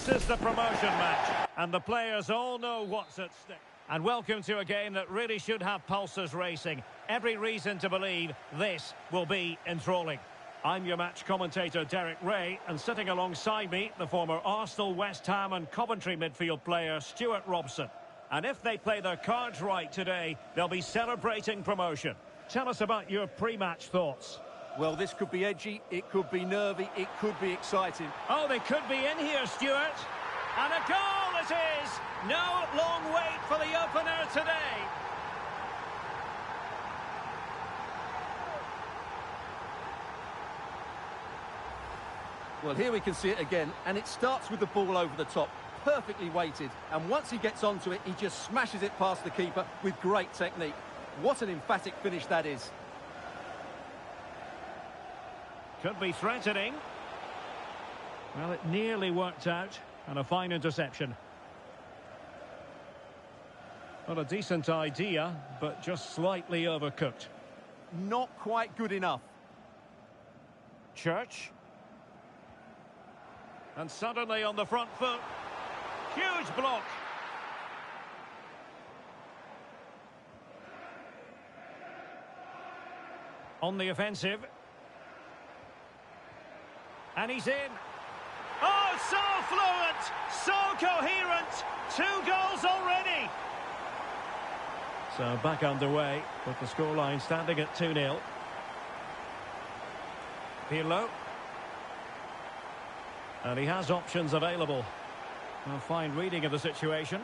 is the promotion match, and the players all know what's at stake. And welcome to a game that really should have pulses racing. Every reason to believe this will be enthralling. I'm your match commentator, Derek Ray, and sitting alongside me, the former Arsenal, West Ham and Coventry midfield player, Stuart Robson. And if they play their cards right today, they'll be celebrating promotion. Tell us about your pre-match thoughts. Well, this could be edgy, it could be nervy, it could be exciting. Oh, they could be in here, Stuart. And a goal it is! No long wait for the opener today. Well, here we can see it again, and it starts with the ball over the top, perfectly weighted. And once he gets onto it, he just smashes it past the keeper with great technique. What an emphatic finish that is. Could be threatening. Well, it nearly worked out, and a fine interception. Well, a decent idea, but just slightly overcooked. Not quite good enough. Church. And suddenly on the front foot. Huge block. On the offensive. And he's in. Oh, so fluent, so coherent. 2 goals already. So back underway, with the scoreline standing at 2-0. Pirlo. And he has options available. A fine reading of the situation.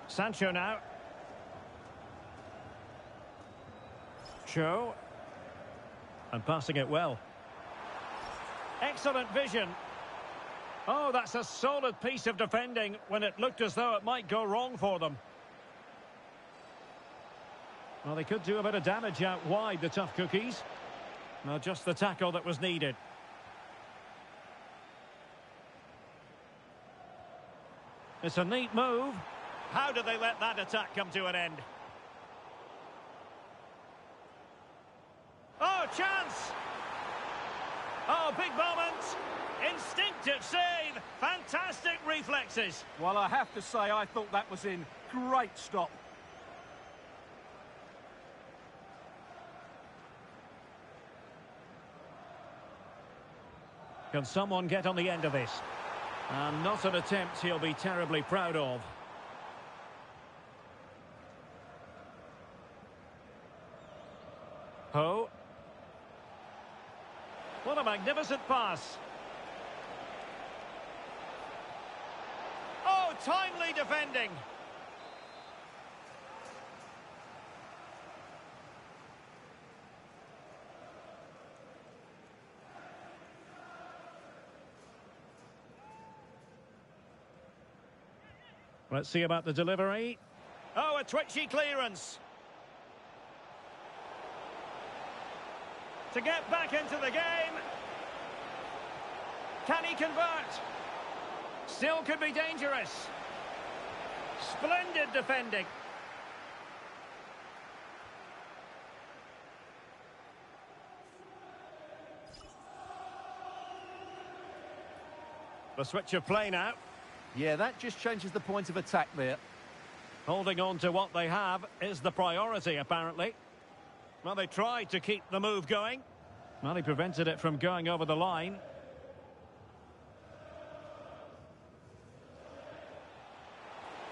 Sancho now. Show. And passing it well. Excellent vision. Oh, that's a solid piece of defending when it looked as though it might go wrong for them. Well, they could do a bit of damage out wide, the tough cookies. Well, just the tackle that was needed. It's a neat move. How did they let that attack come to an end? Oh, chance! Oh, big moment! Instinctive save! Fantastic reflexes! Well, I have to say, I thought that was in. Great stop. Can someone get on the end of this? And not an attempt he'll be terribly proud of. Ho. What a magnificent pass. Oh, timely defending. Let's see about the delivery. Oh, a twitchy clearance. To get back into the game. Can he convert? Still could be dangerous. Splendid defending. The switch of play now. Yeah, that just changes the point of attack there. Holding on to what they have is the priority, apparently. Well, they tried to keep the move going. Well, he prevented it from going over the line.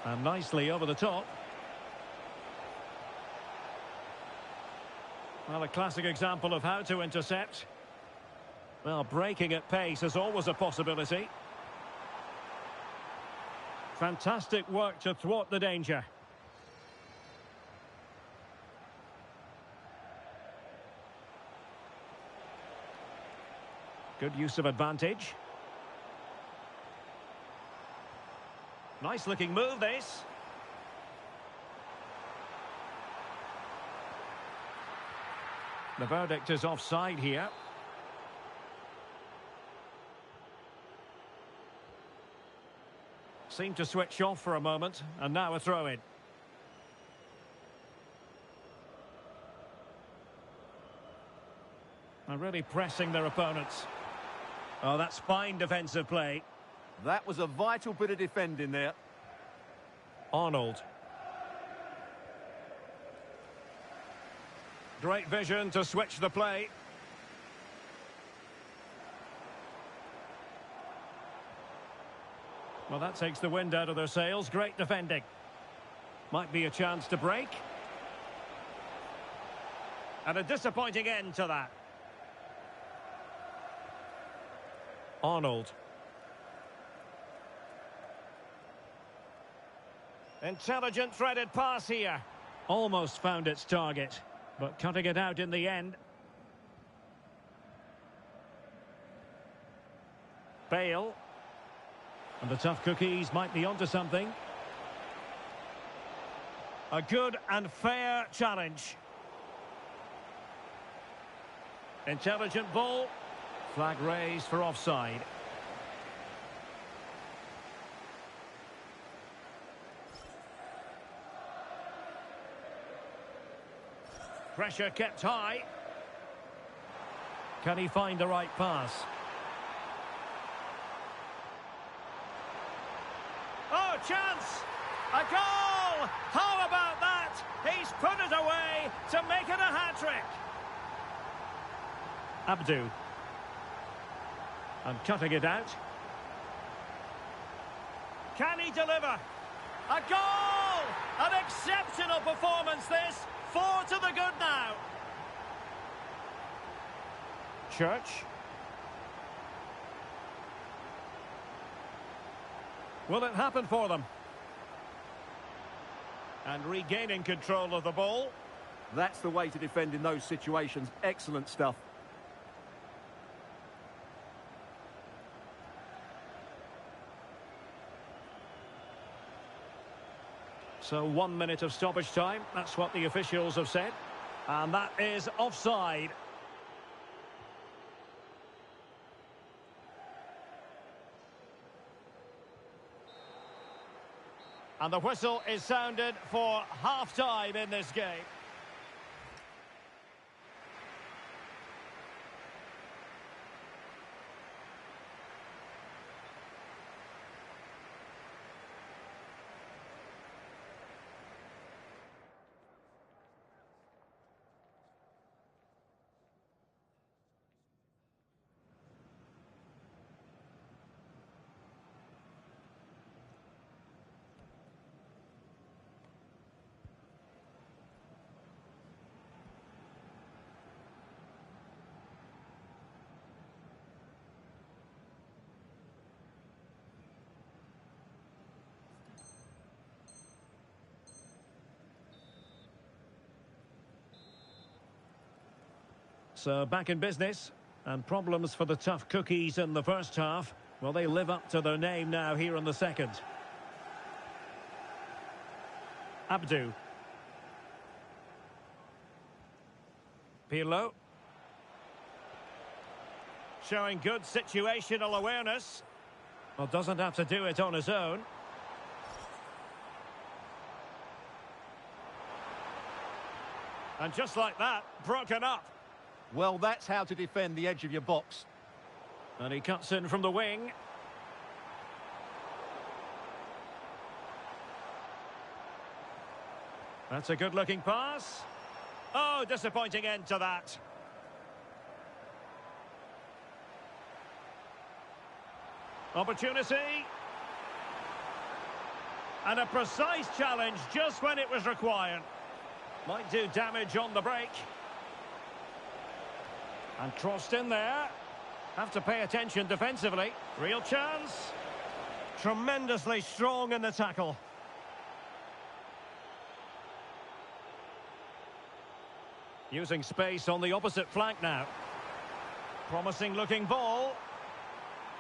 And nicely over the top. Well, a classic example of how to intercept. Well, breaking at pace is always a possibility. Fantastic work to thwart the danger. Good use of advantage. Nice looking move, this. The verdict is offside here. Seemed to switch off for a moment, and now a throw-in. Really pressing their opponents. Oh, that's fine defensive play. That was a vital bit of defending there. Arnold. Great vision to switch the play. Well, that takes the wind out of their sails. Great defending. Might be a chance to break. And a disappointing end to that. Arnold. Intelligent threaded pass here. Almost found its target, but cutting it out in the end. Bale. And the tough cookies might be onto something. A good and fair challenge. Intelligent ball. Flag raised for offside. Pressure kept high. Can he find the right pass? Oh, chance! A goal! How about that? He's put it away to make it a hat-trick. Abdu. And cutting it out. Can he deliver? A goal! An exceptional performance this. 4 to the good now. Church. Will it happen for them? And regaining control of the ball. That's the way to defend in those situations. Excellent stuff. So 1 minute of stoppage time. That's what the officials have said. And that is offside. And the whistle is sounded for half-time in this game. So back in business, and problems for the tough cookies in the first half. Well, they live up to their name now here in the second. Abdu. Pirlo. Showing good situational awareness. Well, doesn't have to do it on his own. And just like that, broken up. Well, that's how to defend the edge of your box. And he cuts in from the wing. That's a good-looking pass. Oh, disappointing end to that. Opportunity. And a precise challenge just when it was required. Might do damage on the break. And crossed in there. Have to pay attention defensively. Real chance. Tremendously strong in the tackle. Using space on the opposite flank now. Promising looking ball.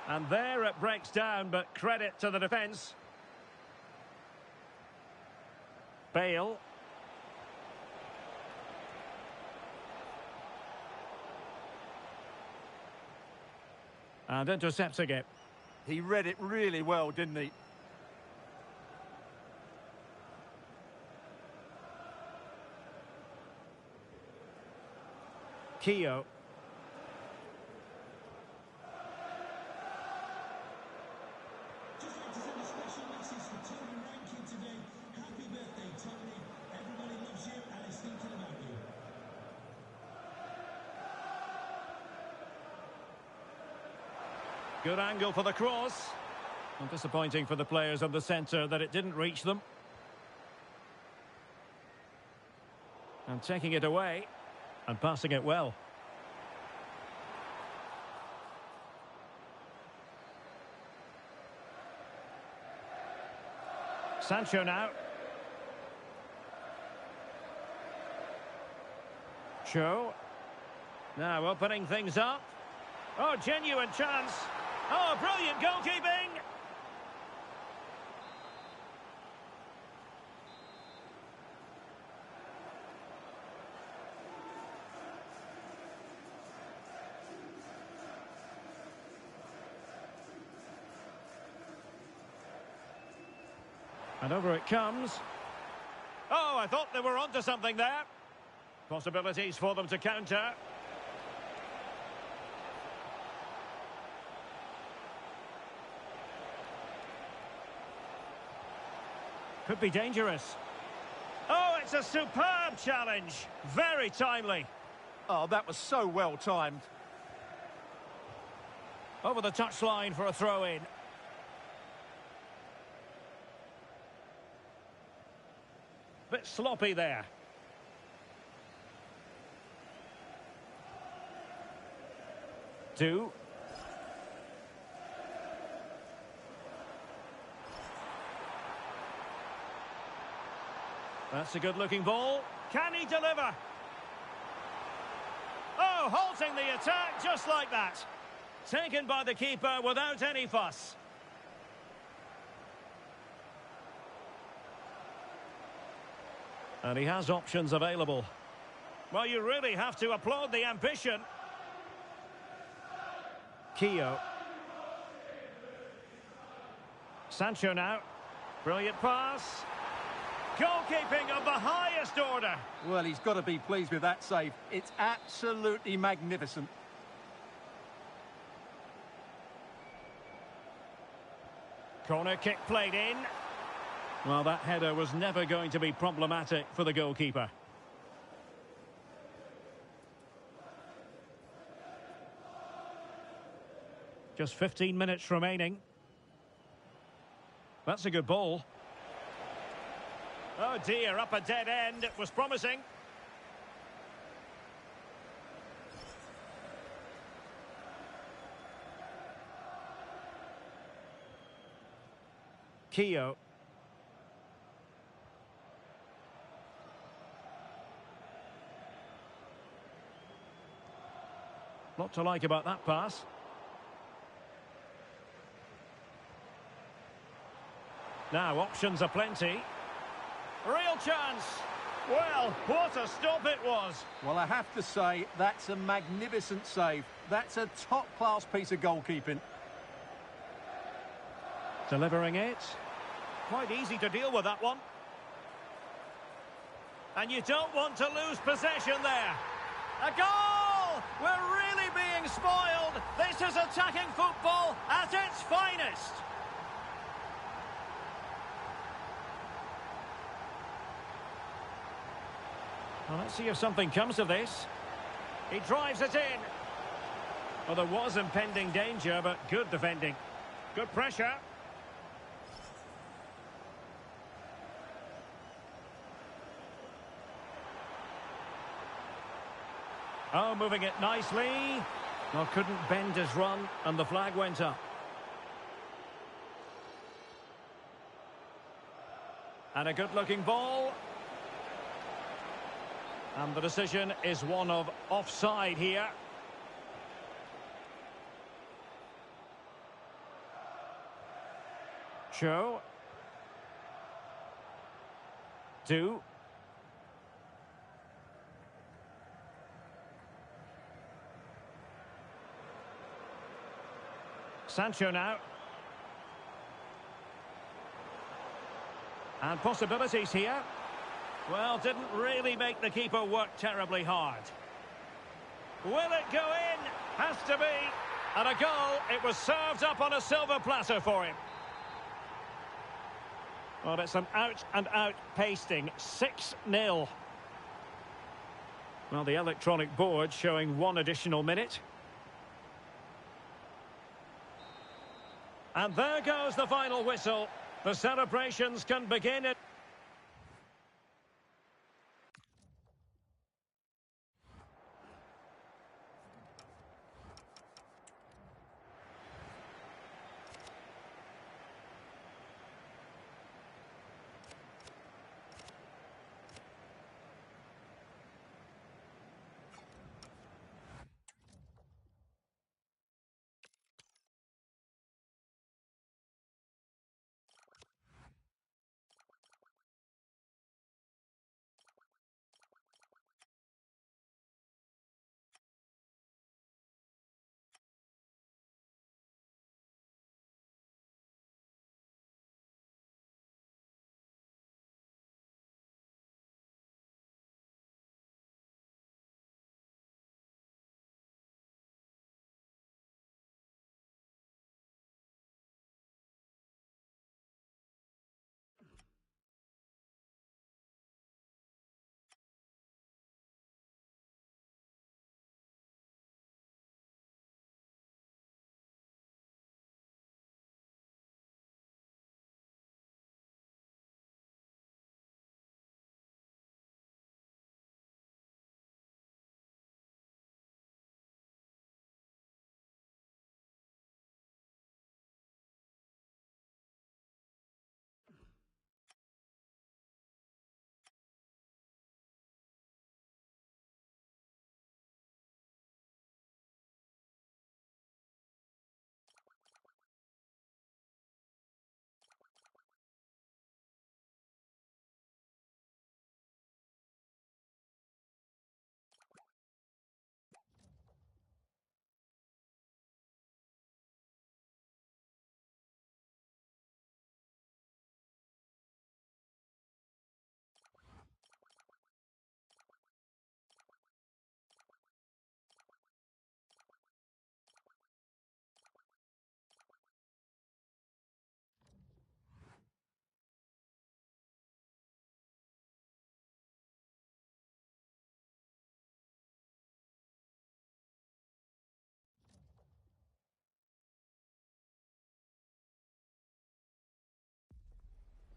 And there it breaks down, but credit to the defence. Bale. And intercepting it. He read it really well, didn't he? Keogh. Good angle for the cross. And disappointing for the players of the centre that it didn't reach them. And taking it away and passing it well. Sancho now. Cho. Now opening things up. Oh, genuine chance. Oh, brilliant goalkeeping. And over it comes. Oh, I thought they were onto something there. Possibilities for them to counter. Could be dangerous. Oh, it's a superb challenge. Very timely. Oh, that was so well timed. Over the touchline for a throw-in. Bit sloppy there. Two. That's a good-looking ball. Can he deliver? Oh, halting the attack just like that. Taken by the keeper without any fuss. And he has options available. Well, you really have to applaud the ambition. Keogh. Sancho now. Brilliant pass. Goalkeeping of the highest order. Well, he's got to be pleased with that save. It's absolutely magnificent. Corner kick played in. Well, that header was never going to be problematic for the goalkeeper. Just 15 minutes remaining. That's a good ball. Oh dear, up a dead end. It was promising. Keogh. Lot to like about that pass. Now, options are plenty. Real chance. Well, what a stop it was. Well, I have to say, that's a magnificent save. That's a top-class piece of goalkeeping. Delivering it. Quite easy to deal with that one. And you don't want to lose possession there. A goal! We're really being spoiled. This is attacking football at its finest. Well, let's see if something comes of this. He drives it in. Well, there was impending danger, but good defending. Good pressure. Oh, moving it nicely. Well, couldn't bend his run, and the flag went up. And a good-looking ball. And the decision is one of offside here. Cho. Two. Sancho now. And possibilities here. Well, didn't really make the keeper work terribly hard. Will it go in? Has to be. And a goal. It was served up on a silver platter for him. Well, it's an out-and-out pasting. 6-0. Well, the electronic board showing one additional minute. And there goes the final whistle. The celebrations can begin.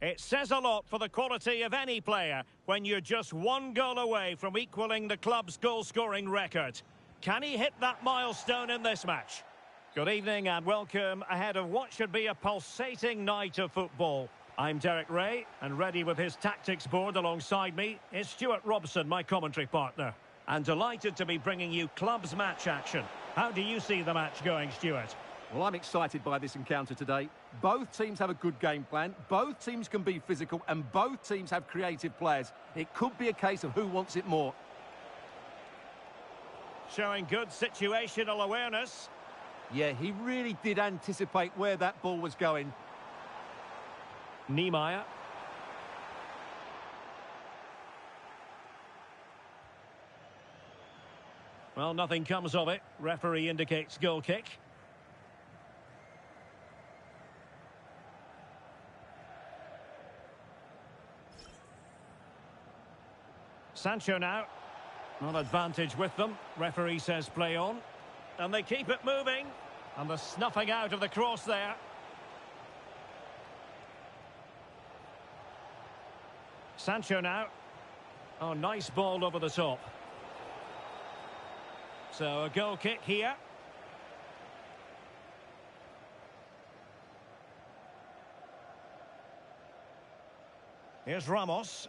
It says a lot for the quality of any player when you're just one goal away from equaling the club's goal-scoring record. Can he hit that milestone in this match? Good evening and welcome ahead of what should be a pulsating night of football. I'm Derek Ray, and ready with his tactics board alongside me is Stuart Robson, my commentary partner. And delighted to be bringing you clubs match action. How do you see the match going, Stuart? Well, I'm excited by this encounter today. Both teams have a good game plan, both teams can be physical, and both teams have creative players. It could be a case of who wants it more. Showing good situational awareness. Yeah, he really did anticipate where that ball was going. Niemeyer. Well, nothing comes of it. Referee indicates goal kick. Sancho now. Not advantage with them. Referee says play on. And they keep it moving. And the snuffing out of the cross there. Sancho now. Oh, nice ball over the top. So a goal kick here. Here's Ramos.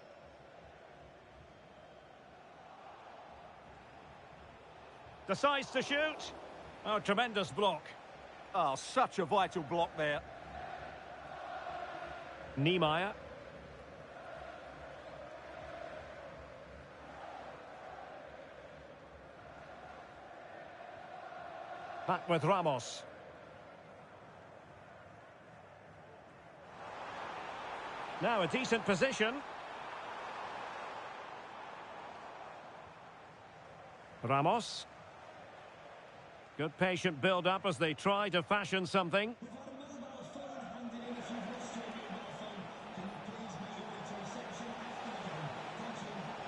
Decides to shoot. Oh, tremendous block. Oh, such a vital block there. Niemeyer. Back with Ramos. Now a decent position. Ramos. Good patient build-up as they try to fashion something.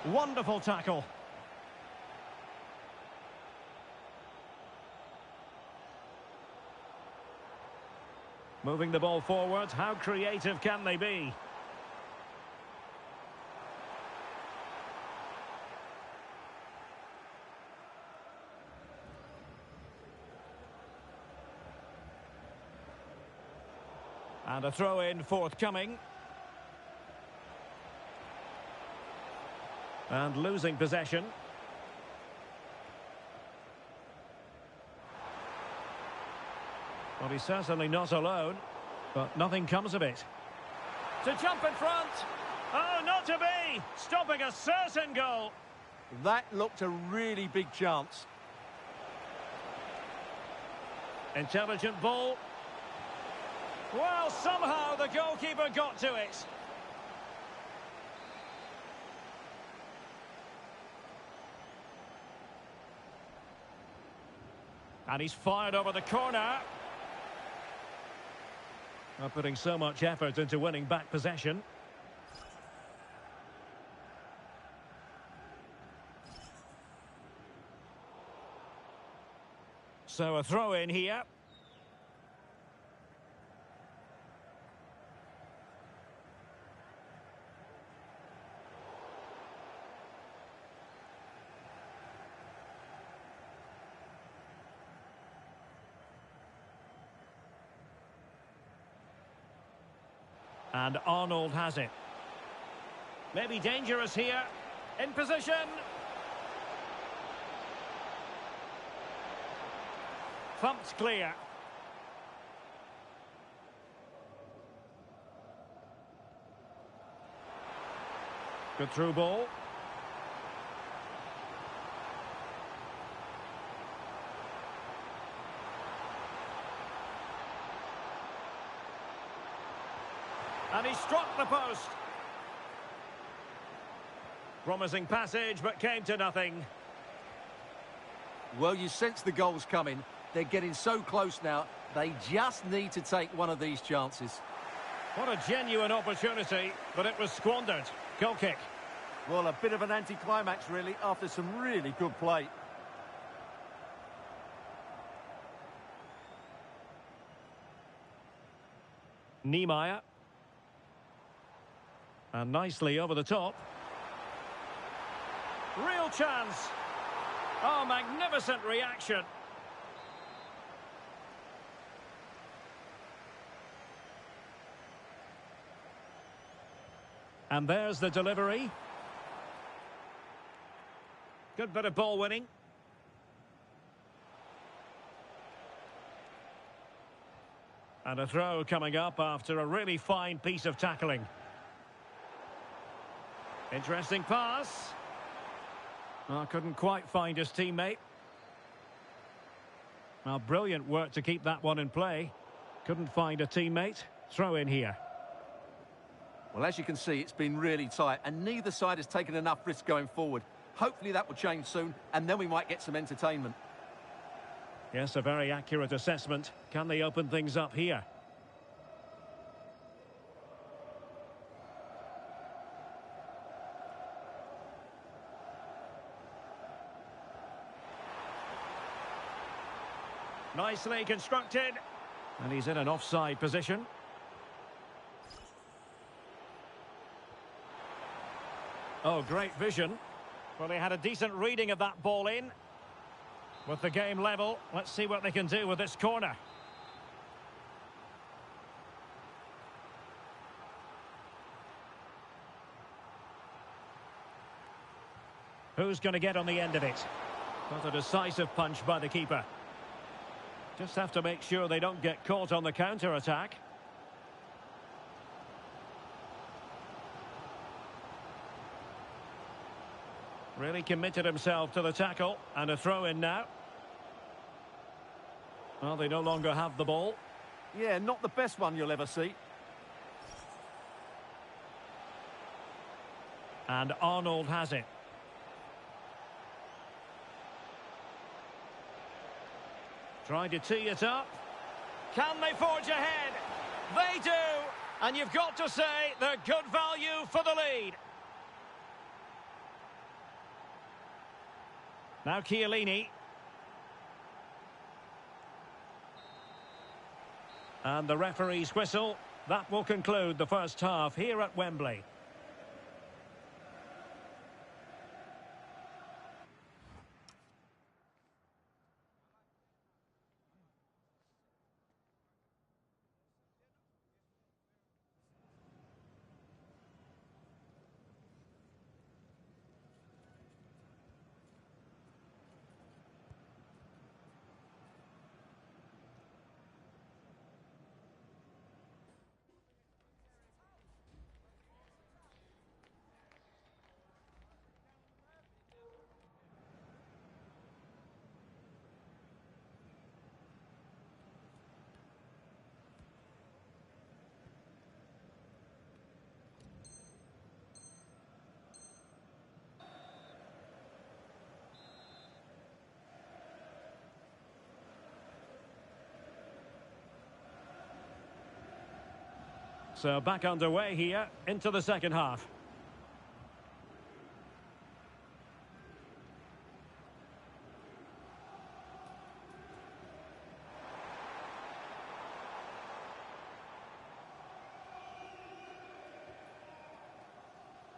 Wonderful tackle. Moving the ball forward, how creative can they be? And a throw-in forthcoming. And losing possession. Well, he's certainly not alone, but nothing comes of it. To jump in front. Oh, not to be. Stopping a certain goal. That looked a really big chance. Intelligent ball. Well, somehow the goalkeeper got to it. And he's fired over the corner. Not putting so much effort into winning back possession. So a throw in here. And Arnold has it. Maybe dangerous here. In position. Thumped clear. Good through ball. And he struck the post. Promising passage, but came to nothing. Well, you sense the goal's coming. They're getting so close now. They just need to take one of these chances. What a genuine opportunity, but it was squandered. Goal kick. Well, a bit of an anticlimax, really, after some really good play. Niemeyer. And nicely over the top. Real chance. Oh, magnificent reaction. And there's the delivery. Good bit of ball winning. And a throw coming up after a really fine piece of tackling. Interesting pass. Oh, couldn't quite find his teammate. Well, brilliant work to keep that one in play. Couldn't find a teammate. Throw in here. Well, as you can see, it's been really tight, and neither side has taken enough risk going forward. Hopefully that will change soon, and then we might get some entertainment. Yes, a very accurate assessment. Can they open things up here? Nicely constructed. And he's in an offside position. Oh, great vision. Well, they had a decent reading of that ball in. With the game level, let's see what they can do with this corner. Who's going to get on the end of it? Not a decisive punch by the keeper. Just have to make sure they don't get caught on the counter-attack. Really committed himself to the tackle, and a throw in now. Well, they no longer have the ball. Yeah, not the best one you'll ever see. And Arnold has it. Trying to tee it up. Can they forge ahead? They do! And you've got to say they're good value for the lead. Now Chiellini. And the referee's whistle. That will conclude the first half here at Wembley. So back underway here into the second half.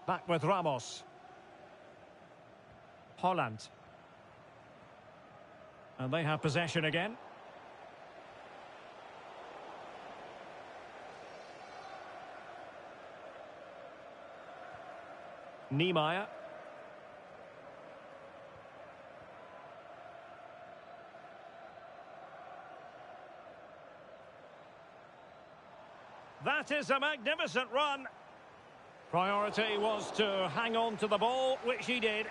Back with Ramos. Holland. And they have possession again. Niemeyer. That is a magnificent run. Priority was to hang on to the ball, which he did.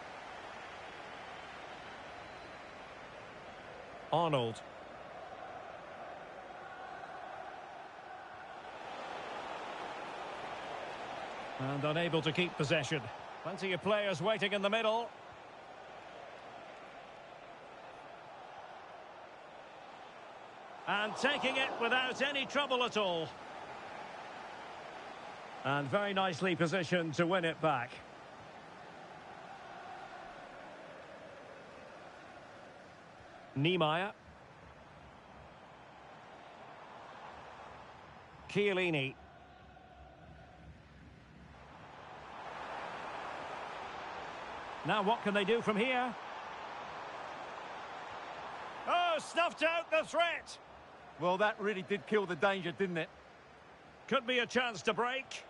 Arnold. And unable to keep possession. Plenty of players waiting in the middle. And taking it without any trouble at all. And very nicely positioned to win it back. Niemeyer. Chiellini. Now what can they do from here? Oh, snuffed out the threat. Well, that really did kill the danger, didn't it? Could be a chance to break.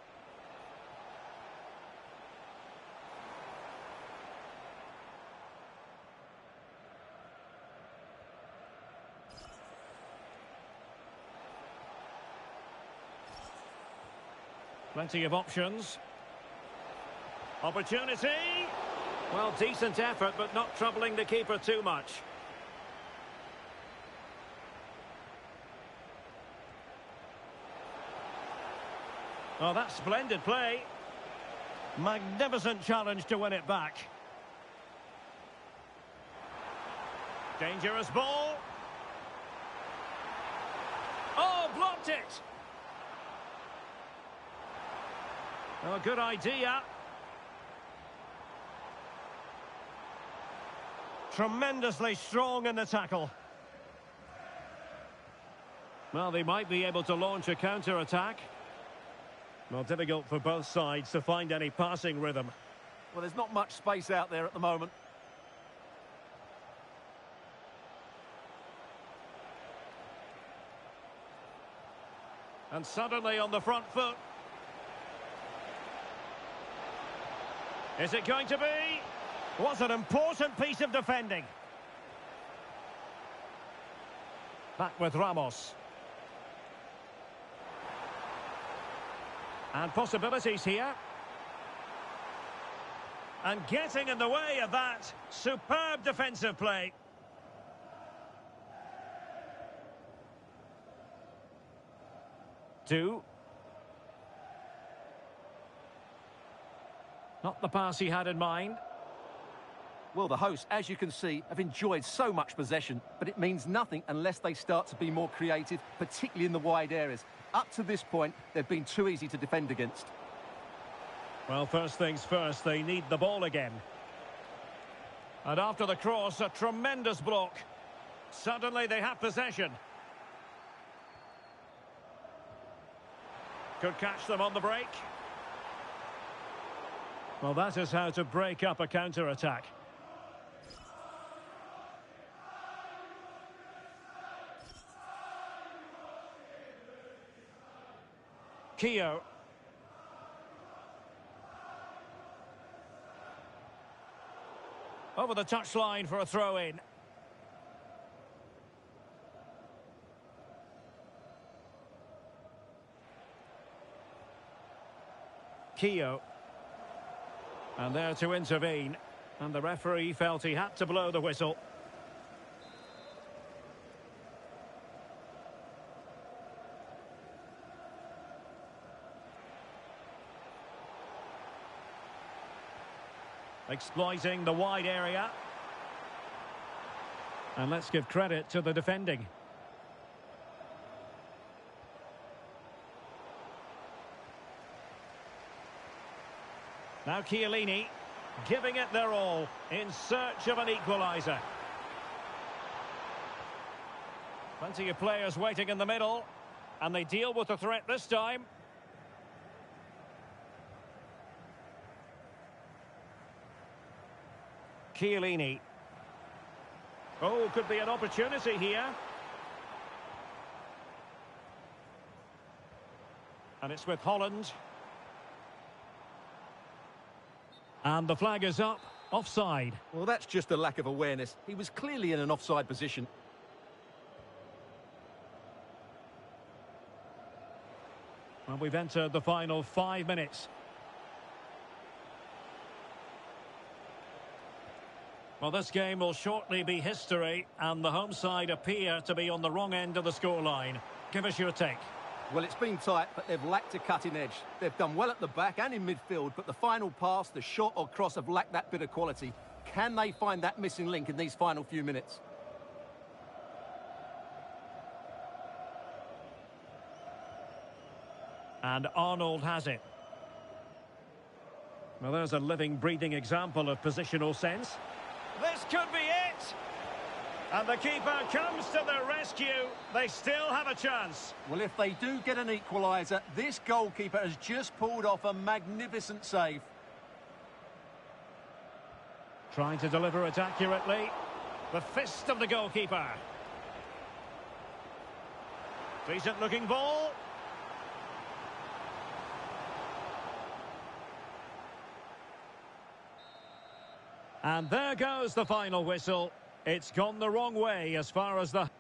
Plenty of options. Opportunity. Well, decent effort, but not troubling the keeper too much. Oh, that's splendid play. Magnificent challenge to win it back. Dangerous ball. Oh, blocked it. Oh, good idea. Tremendously strong in the tackle. Well, they might be able to launch a counter-attack. Well, difficult for both sides to find any passing rhythm. Well, there's not much space out there at the moment. And suddenly on the front foot. Is it going to be? What an important piece of defending. Back with Ramos. And possibilities here. And getting in the way of that. Superb defensive play. Two. Not the pass he had in mind. Well, the hosts, as you can see, have enjoyed so much possession, but it means nothing unless they start to be more creative, particularly in the wide areas. Up to this point, they've been too easy to defend against. Well, first things first, they need the ball again. And after the cross, a tremendous block. Suddenly they have possession. Could catch them on the break. Well, that is how to break up a counter-attack. Keogh. Over the touchline for a throw-in. Keogh. And there to intervene. And the referee felt he had to blow the whistle. Exploiting the wide area. And let's give credit to the defending. Now Chiellini, giving it their all, in search of an equaliser. Plenty of players waiting in the middle, and they deal with the threat this time. Chiellini. Oh, could be an opportunity here. And it's with Holland. And the flag is up, offside. Well, that's just a lack of awareness. He was clearly in an offside position. Well, we've entered the final 5 minutes. Well, this game will shortly be history, and the home side appear to be on the wrong end of the scoreline. Give us your take. Well, it's been tight, but they've lacked a cutting edge. They've done well at the back and in midfield, but the final pass, the shot or cross have lacked that bit of quality. Can they find that missing link in these final few minutes? And Arnold has it. Well, there's a living, breathing example of positional sense. This could be it! And the keeper comes to the rescue. They still have a chance. Well, if they do get an equaliser, this goalkeeper has just pulled off a magnificent save. Trying to deliver it accurately. The fist of the goalkeeper. Decent looking ball. And there goes the final whistle. It's gone the wrong way as far as the...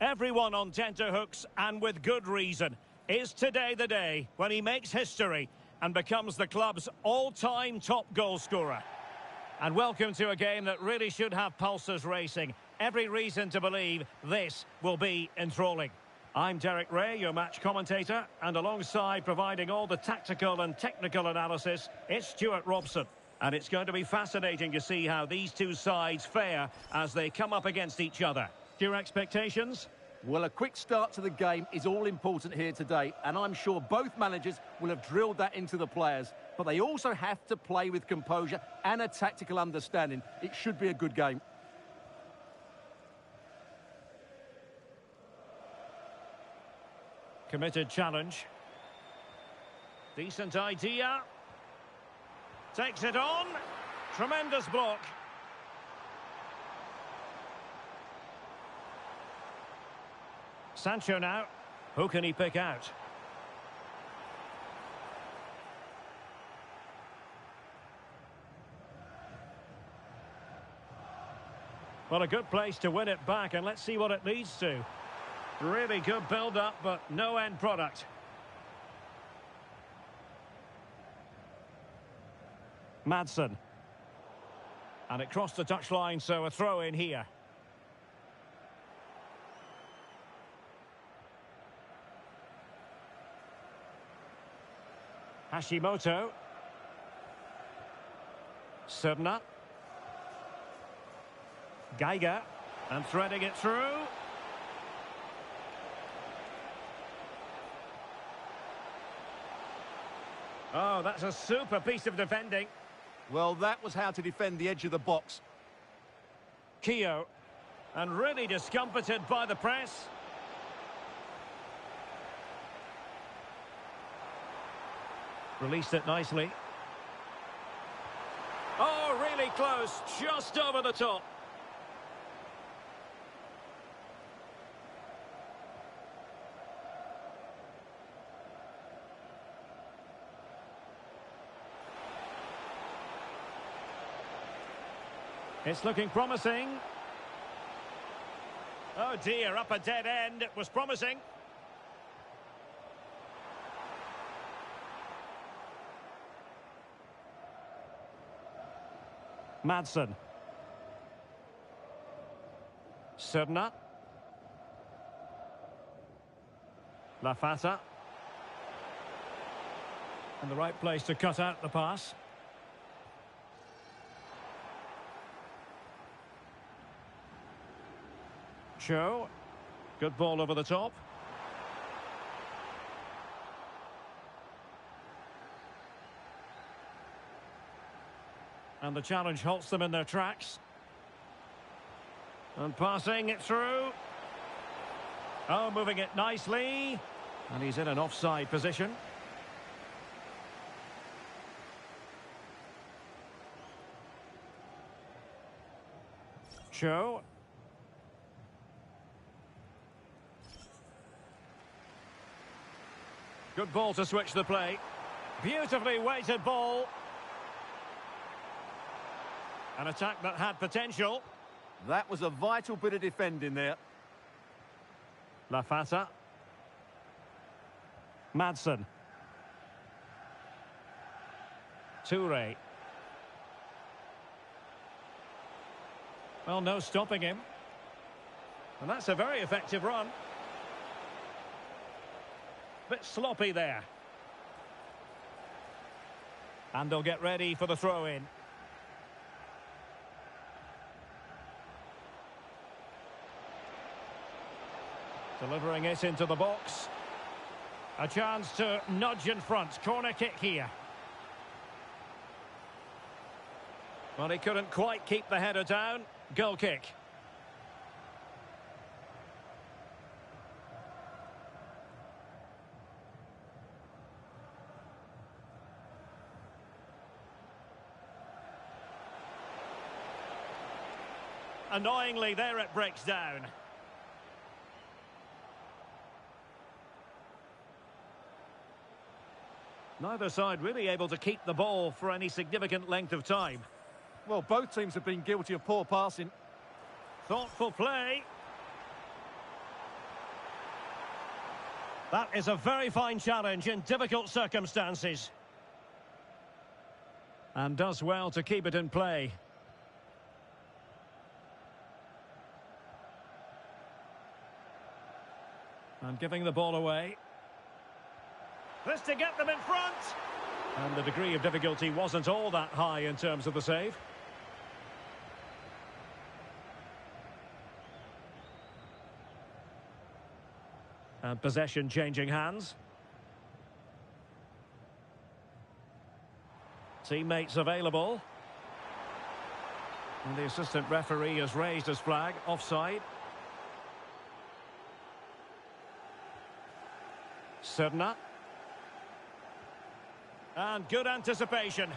Everyone on tenterhooks, and with good reason. Is today the day when he makes history and becomes the club's all-time top goal scorer? And welcome to a game that really should have pulses racing. Every reason to believe this will be enthralling. I'm Derek Ray, your match commentator, and alongside providing all the tactical and technical analysis, it's Stuart Robson. And it's going to be fascinating to see how these two sides fare as they come up against each other. Your expectations? Well, a quick start to the game is all important here today, and I'm sure both managers will have drilled that into the players. But they also have to play with composure and a tactical understanding. It should be a good game. Committed challenge. Decent idea. Takes it on. Tremendous block. Sancho now. Who can he pick out? Well, a good place to win it back, and let's see what it leads to. Really good build-up, but no end product. Madsen. And it crossed the touchline, so a throw in here. Hashimoto. Serna. Geiger. And threading it through. Oh, that's a super piece of defending. Well, that was how to defend the edge of the box. Keogh. And really discomfited by the press. Released it nicely. Oh, really close. Just over the top. It's looking promising. Oh dear, up a dead end. It was promising. Madsen. Serna. Lafata. In the right place to cut out the pass. Cho. Good ball over the top. And the challenge halts them in their tracks. And passing it through. Oh, moving it nicely. And he's in an offside position. Cho. Good ball to switch the play. Beautifully weighted ball. An attack that had potential. That was a vital bit of defending there. Lafata. Madsen. Toure. Well, no stopping him. And that's a very effective run. Bit sloppy there. And they'll get ready for the throw-in. Delivering it into the box. A chance to nudge in front. Corner kick here. Well, he couldn't quite keep the header down. Goal kick. Annoyingly, there it breaks down. Neither side really able to keep the ball for any significant length of time. Well, both teams have been guilty of poor passing. Thoughtful play. That is a very fine challenge in difficult circumstances. And does well to keep it in play. And giving the ball away. This to get them in front. And the degree of difficulty wasn't all that high in terms of the save. And possession changing hands. Teammates available. And the assistant referee has raised his flag, offside. Serna. And good anticipation.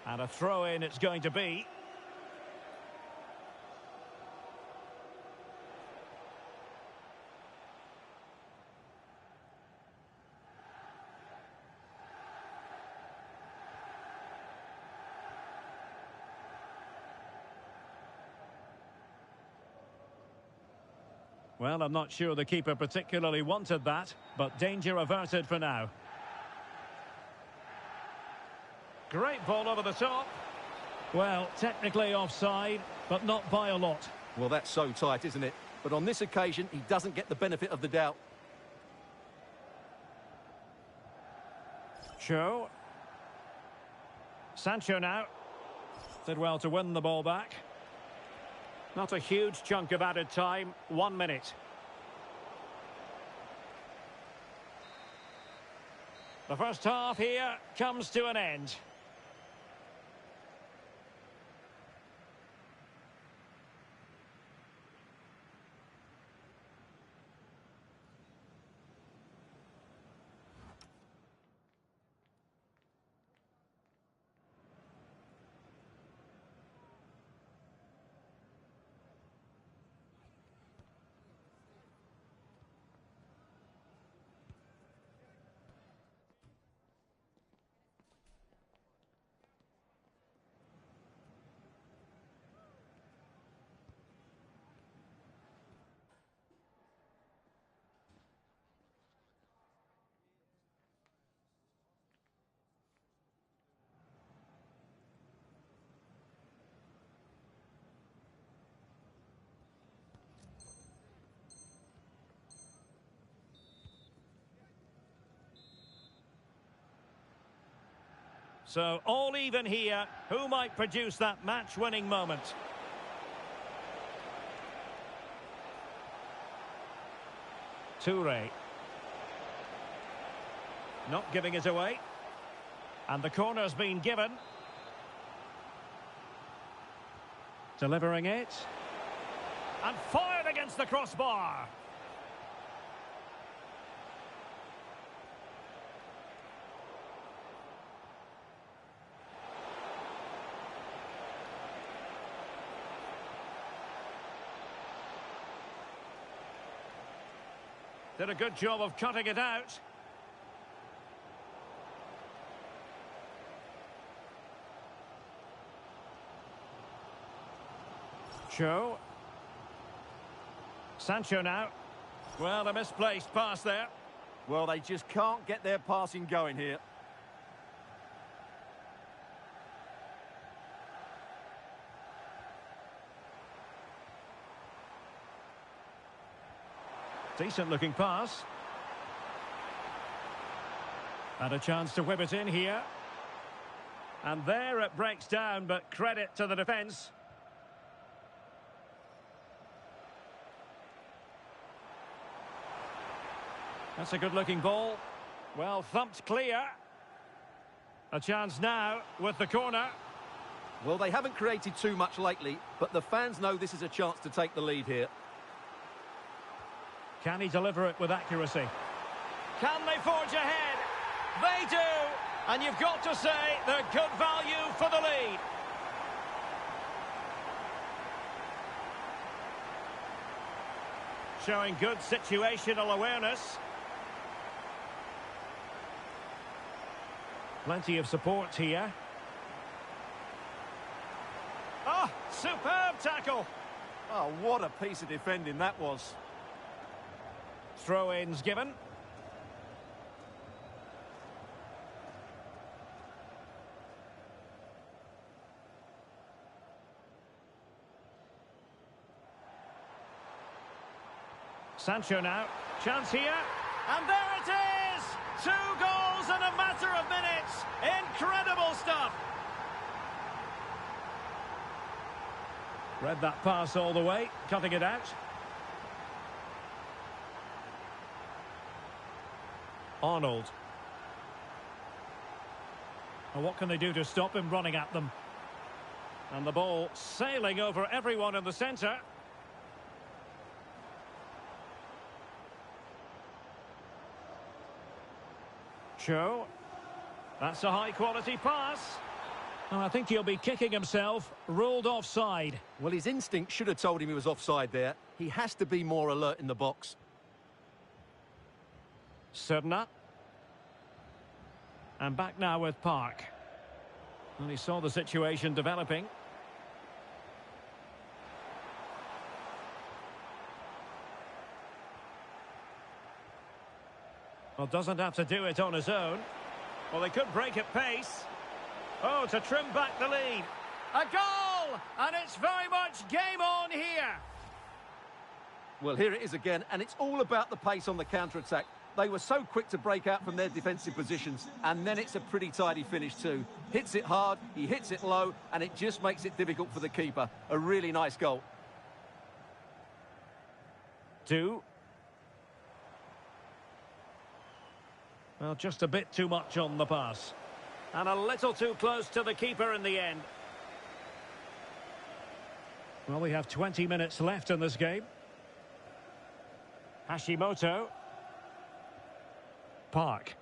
And a throw-in it's going to be. Well, I'm not sure the keeper particularly wanted that, but danger averted for now. Great ball over the top. Well, technically offside, but not by a lot. Well, that's so tight, isn't it? But on this occasion, he doesn't get the benefit of the doubt. Show. Sancho now. Did well to win the ball back. Not a huge chunk of added time, 1 minute. The first half here comes to an end. So, all even here. Who might produce that match-winning moment? Toure. Not giving it away. And the corner's been given. Delivering it. And fired against the crossbar. Did a good job of cutting it out. Show. Sancho now. Well, a misplaced pass there. Well, they just can't get their passing going here. Decent looking pass. And a chance to whip it in here. And there it breaks down, but credit to the defence. That's a good looking ball. Well thumped clear. A chance now with the corner. Well, they haven't created too much lately, but the fans know this is a chance to take the lead here. Can he deliver it with accuracy? Can they forge ahead? They do! And you've got to say they're good value for the lead. Showing good situational awareness. Plenty of support here. Oh, superb tackle. Oh, what a piece of defending that was. Throw-ins given. Sancho now. Chance here. And there it is! 2 goals in a matter of minutes. Incredible stuff. Read that pass all the way, cutting it out. Arnold. And what can they do to stop him running at them? And the ball sailing over everyone in the centre. Cho. That's a high-quality pass. And I think he'll be kicking himself. Ruled offside. Well, his instinct should have told him he was offside there. He has to be more alert in the box. Serna. And back now with Park. And he saw the situation developing. Well, doesn't have to do it on his own. Well, they could break at pace. Oh, to trim back the lead. A goal! And it's very much game on here. Well, here it is again, and it's all about the pace on the counter-attack. They were so quick to break out from their defensive positions, and then it's a pretty tidy finish too. Hits it hard, he hits it low, and it just makes it difficult for the keeper. A really nice goal. 2. Well, just a bit too much on the pass. And a little too close to the keeper in the end. Well, we have 20 minutes left in this game. Hashimoto. Park.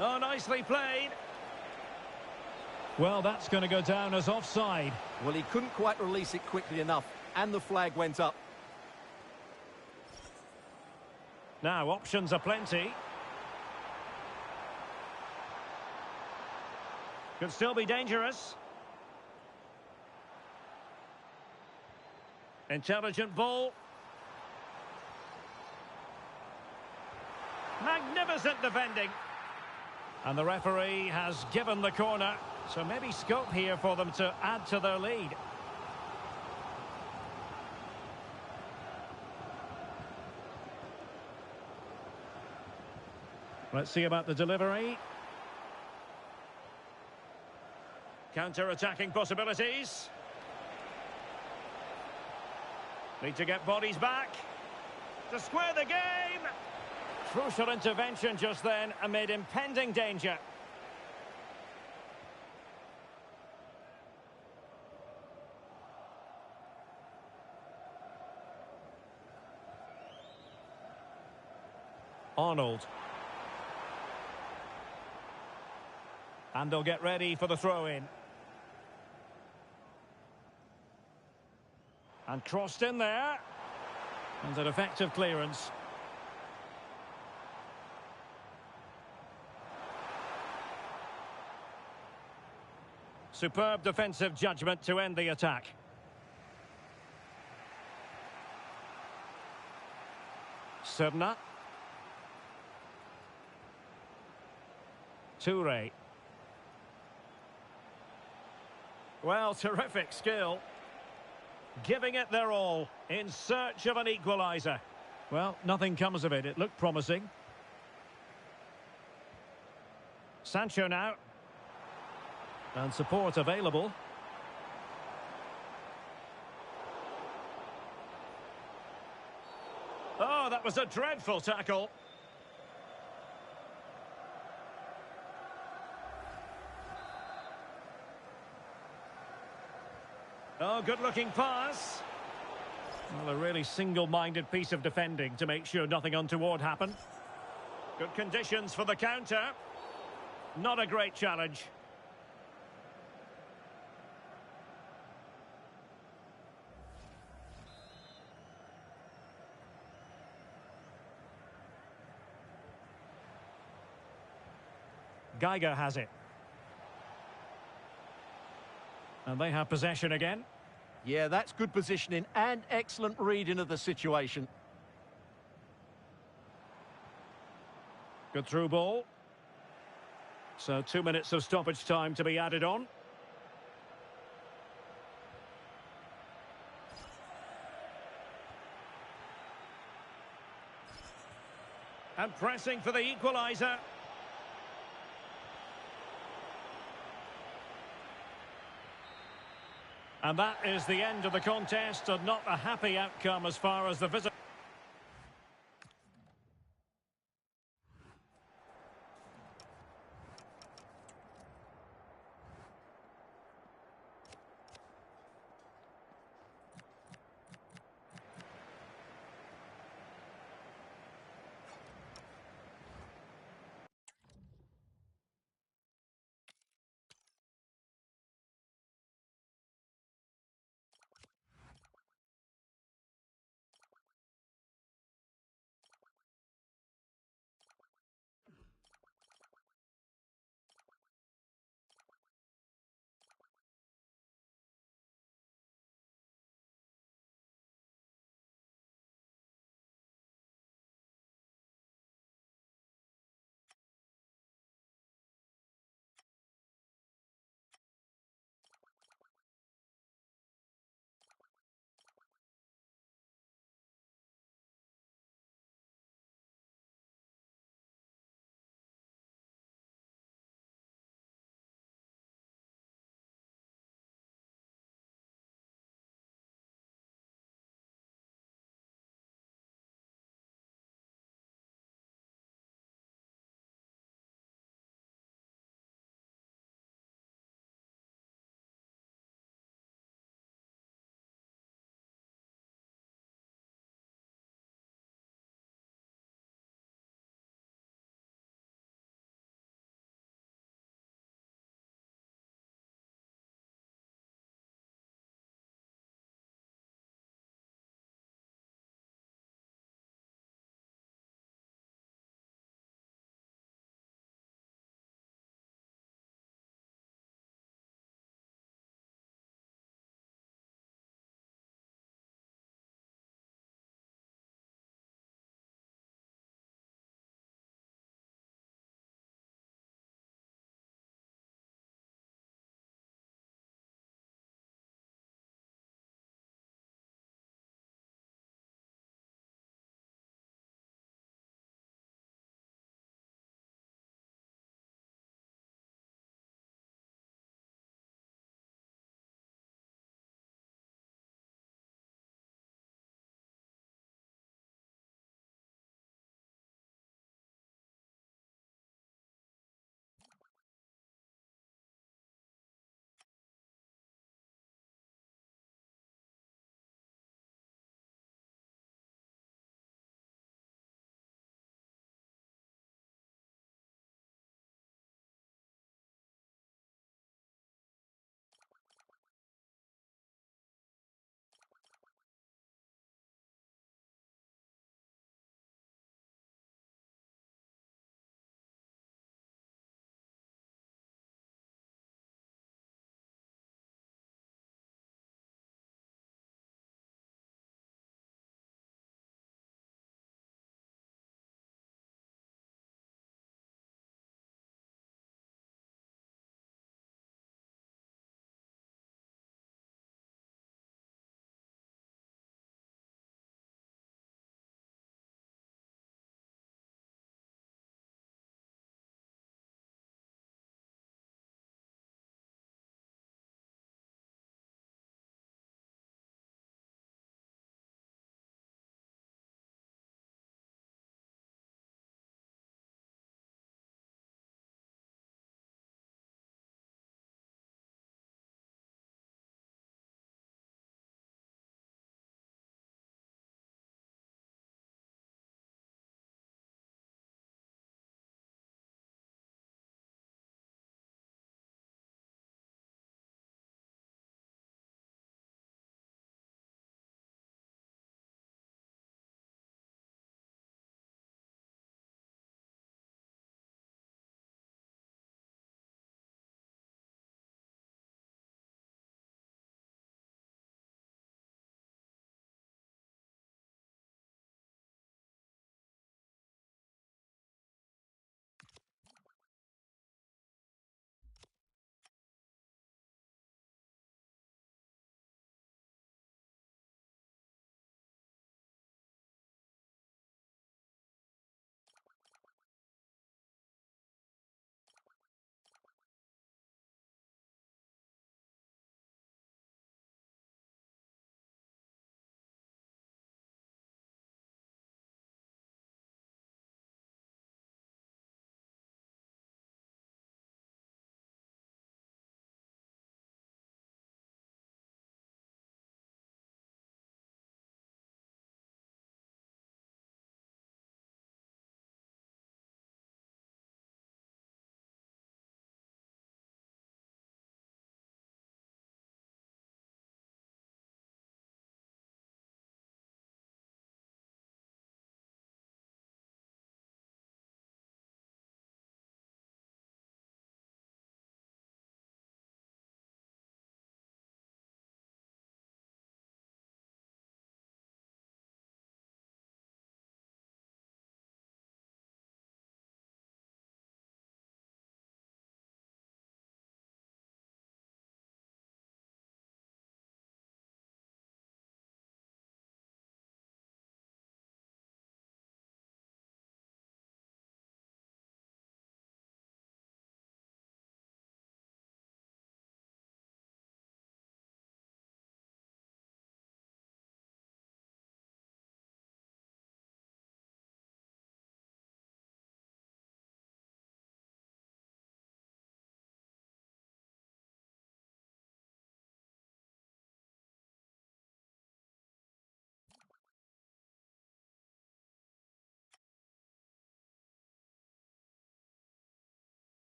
Oh, nicely played. Well, that's going to go down as offside. Well, he couldn't quite release it quickly enough, and the flag went up. Now, options are plenty. Could still be dangerous. Intelligent ball. Magnificent defending. And the referee has given the corner. So maybe scope here for them to add to their lead. Let's see about the delivery. Counter-attacking possibilities. Need to get bodies back. To square the game. Crucial intervention just then amid impending danger. Arnold. And they'll get ready for the throw-in. And crossed in there. And an effective clearance. Superb defensive judgment to end the attack. Serna. Toure. Well, terrific skill. Giving it their all in search of an equaliser. Well, nothing comes of it. It looked promising. Sancho now. And support available. Oh, that was a dreadful tackle. Oh, good-looking pass. Well, a really single-minded piece of defending to make sure nothing untoward happened. Good conditions for the counter. Not a great challenge. Geiger has it. And they have possession again. Yeah, that's good positioning and excellent reading of the situation. Good through ball. So 2 minutes of stoppage time to be added on. And pressing for the equaliser. And that is the end of the contest, and not a happy outcome as far as the visitor.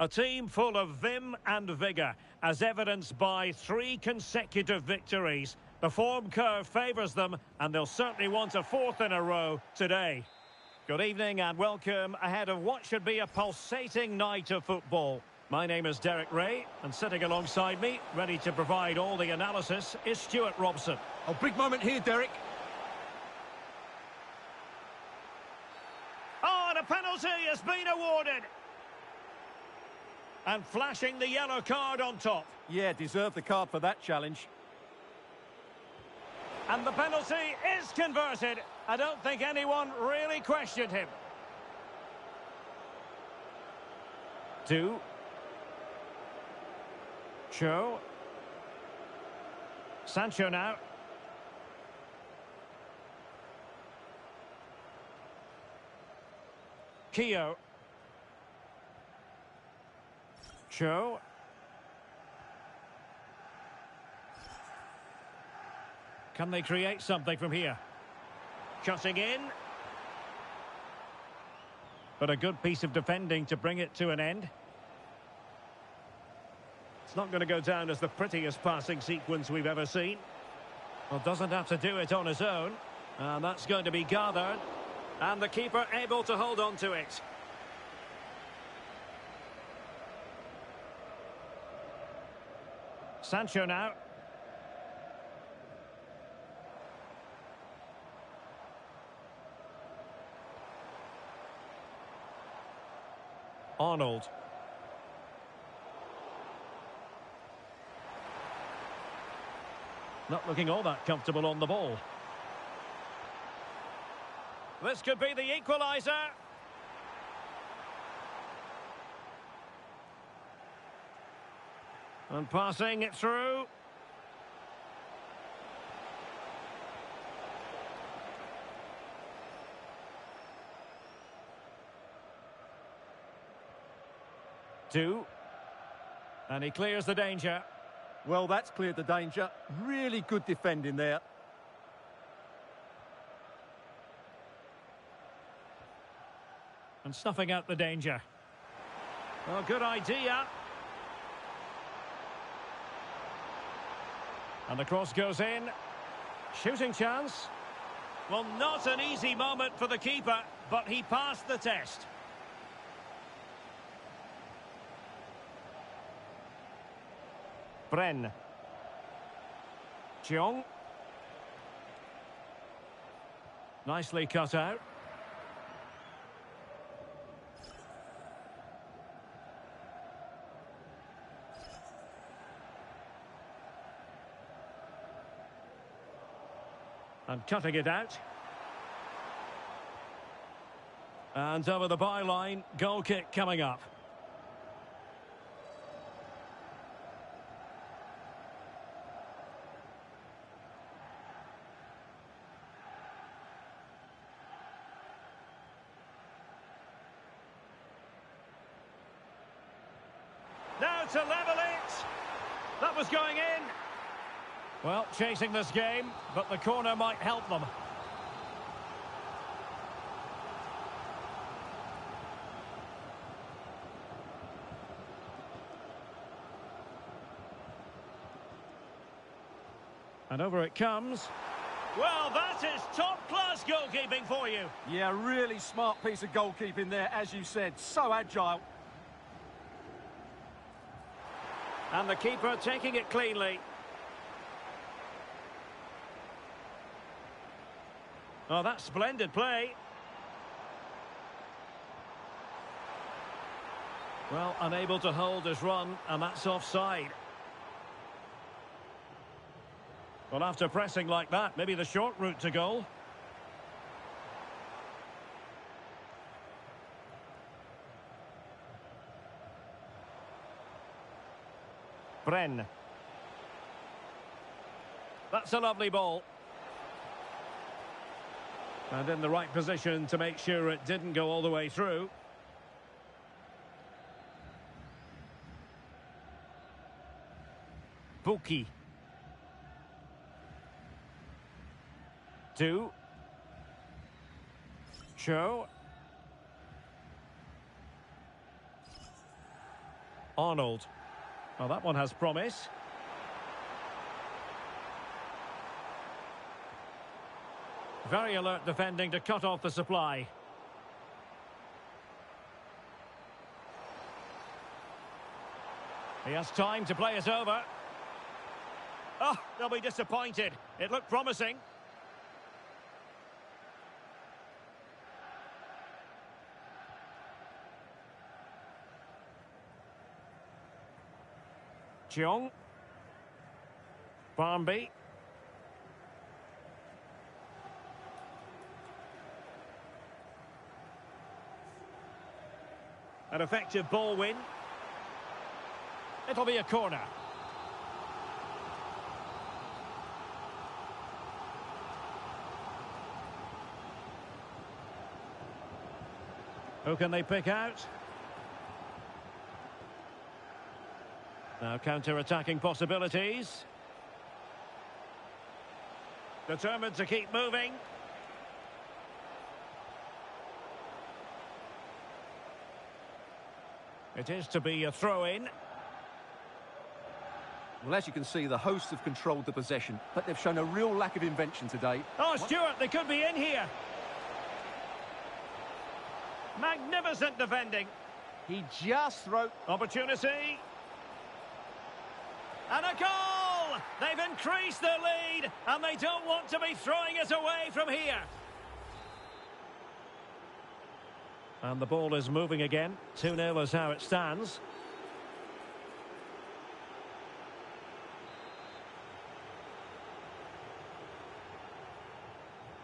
A team full of vim and vigour, as evidenced by 3 consecutive victories. The form curve favours them, and they'll certainly want a 4th in a row today. Good evening and welcome ahead of what should be a pulsating night of football. My name is Derek Ray, and sitting alongside me, ready to provide all the analysis, is Stuart Robson. Oh, big moment here, Derek. Oh, and a penalty has been awarded. And flashing the yellow card on top. Yeah, deserved the card for that challenge. And the penalty is converted. I don't think anyone really questioned him. 2. Cho. Sancho now. Keo. Cho. Can they create something from here? Cutting in. But a good piece of defending to bring it to an end. It's not going to go down as the prettiest passing sequence we've ever seen. Well, doesn't have to do it on his own. And that's going to be gathered. And the keeper able to hold on to it. Sancho now. Arnold. Not looking all that comfortable on the ball. This could be the equaliser. And passing it through. Two. And he clears the danger. Well, that's cleared the danger. Really good defending there. And snuffing out the danger. Well, good idea. And the cross goes in. Shooting chance. Well, not an easy moment for the keeper, but he passed the test. Bren. Cheong. Nicely cut out. And cutting it out. And over the byline, goal kick coming up. Now to level it. That was going in. Well, chasing this game, but the corner might help them. And over it comes. Well, that is top-class goalkeeping for you. Yeah, really smart piece of goalkeeping there, as you said. So agile. And the keeper taking it cleanly. Oh, that's splendid play. Well, unable to hold his run, and that's offside. Well, after pressing like that, maybe the short route to goal. Bren. That's a lovely ball. And in the right position to make sure it didn't go all the way through. Buki. 2. Cho. Arnold. Well, that one has promise. Very alert defending to cut off the supply. He has time to play it over. Oh, they'll be disappointed. It looked promising. Cheong. Barnby. An effective ball win. It'll be a corner. Who can they pick out? Now counter-attacking possibilities. Determined to keep moving. It is to be a throw-in. Well, as you can see, the hosts have controlled the possession, but they've shown a real lack of invention today. Oh, Stewart, they could be in here. Magnificent defending. He just throw... Opportunity. And a goal! They've increased their lead, and they don't want to be throwing it away from here. And the ball is moving again. 2-0 is how it stands.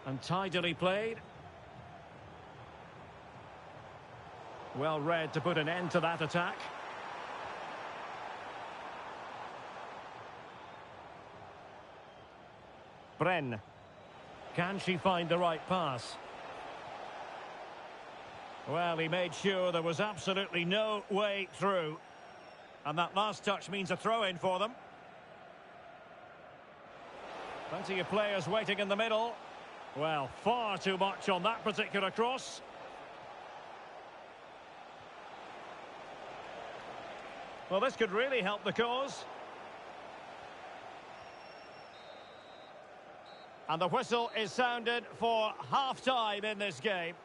And tidily played. Well read to put an end to that attack. Bren. Can she find the right pass? Well, he made sure there was absolutely no way through. And that last touch means a throw-in for them. Plenty of players waiting in the middle. Well, far too much on that particular cross. Well, this could really help the cause. And the whistle is sounded for half-time in this game.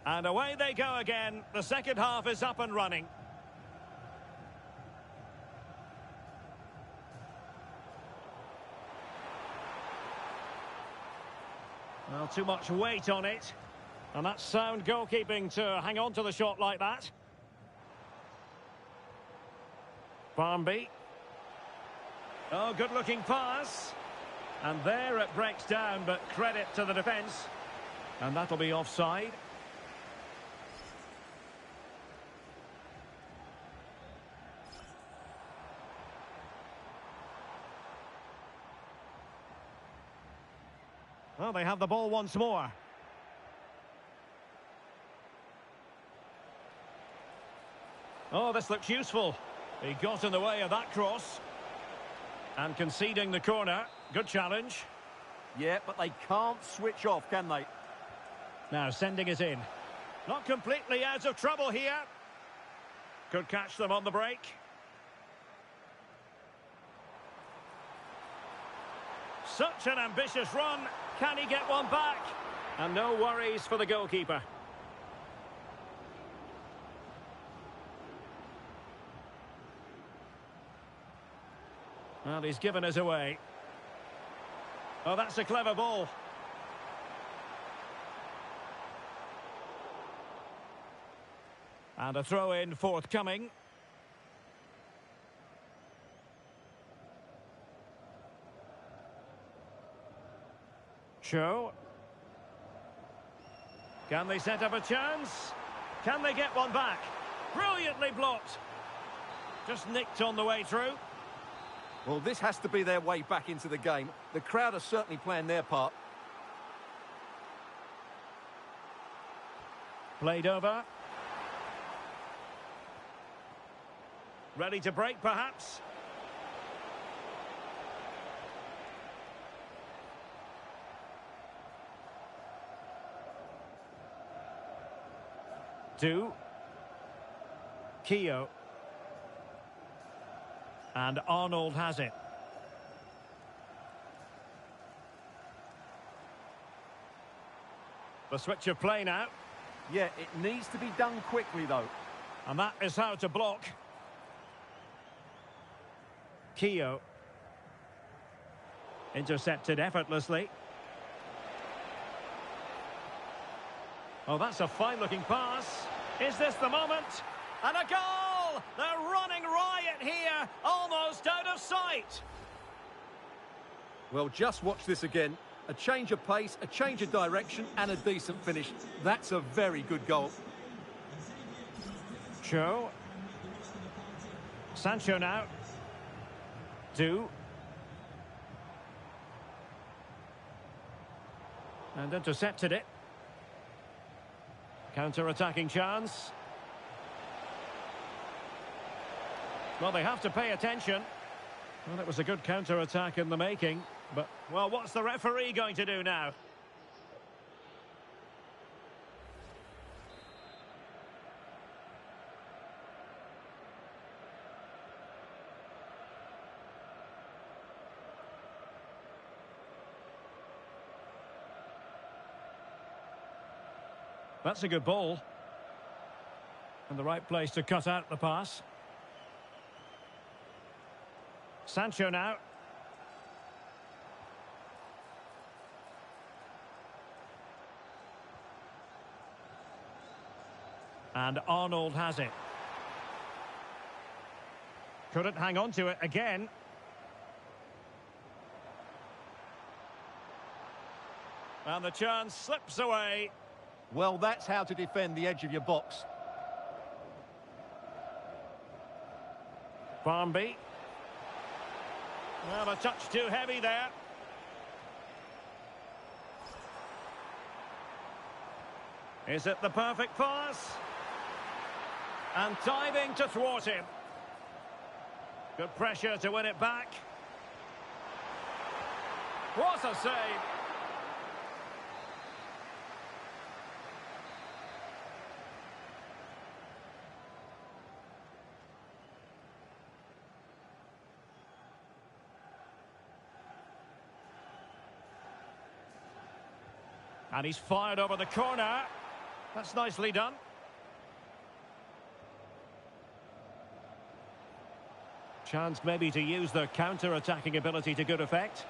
And away they go again. The second half is up and running. Well, too much weight on it. And that's sound goalkeeping to hang on to the shot like that. Barnby. Oh, good-looking pass. And there it breaks down, but credit to the defence. And that'll be offside. Well, they have the ball once more. Oh, this looks useful. He got in the way of that cross. And conceding the corner. Good challenge. Yeah, but they can't switch off, can they? Now sending it in. Not completely out of trouble here. Could catch them on the break. Such an ambitious run. Can he get one back? And no worries for the goalkeeper. Well, he's given us away. Oh, that's a clever ball. And a throw-in forthcoming. Show. Can they set up a chance? Can they get one back? Brilliantly blocked. Just nicked on the way through. Well, this has to be their way back into the game. The crowd are certainly playing their part. Played over. Ready to break, perhaps? Keogh. And Arnold has it. The switch of play now. Yeah, it needs to be done quickly, though. And that is how to block. Keogh. Intercepted effortlessly. Oh, that's a fine-looking pass. Is this the moment? And a goal! They're running riot here, almost out of sight. Well, just watch this again. A change of pace, a change of direction, and a decent finish. That's a very good goal. Show. Sancho now. And intercepted it. Counter-attacking chance. Well, they have to pay attention. Well, it was a good counter-attack in the making. But, well, what's the referee going to do now? That's a good ball. And the right place to cut out the pass. Sancho now. And Arnold has it. Couldn't hang on to it again. And the chance slips away. Well, that's how to defend the edge of your box. Barnby. Well, a touch too heavy there. Is it the perfect pass? And diving to thwart him. Good pressure to win it back. What a save! And he's fired over the corner. That's nicely done. Chance maybe to use their counter-attacking ability to good effect.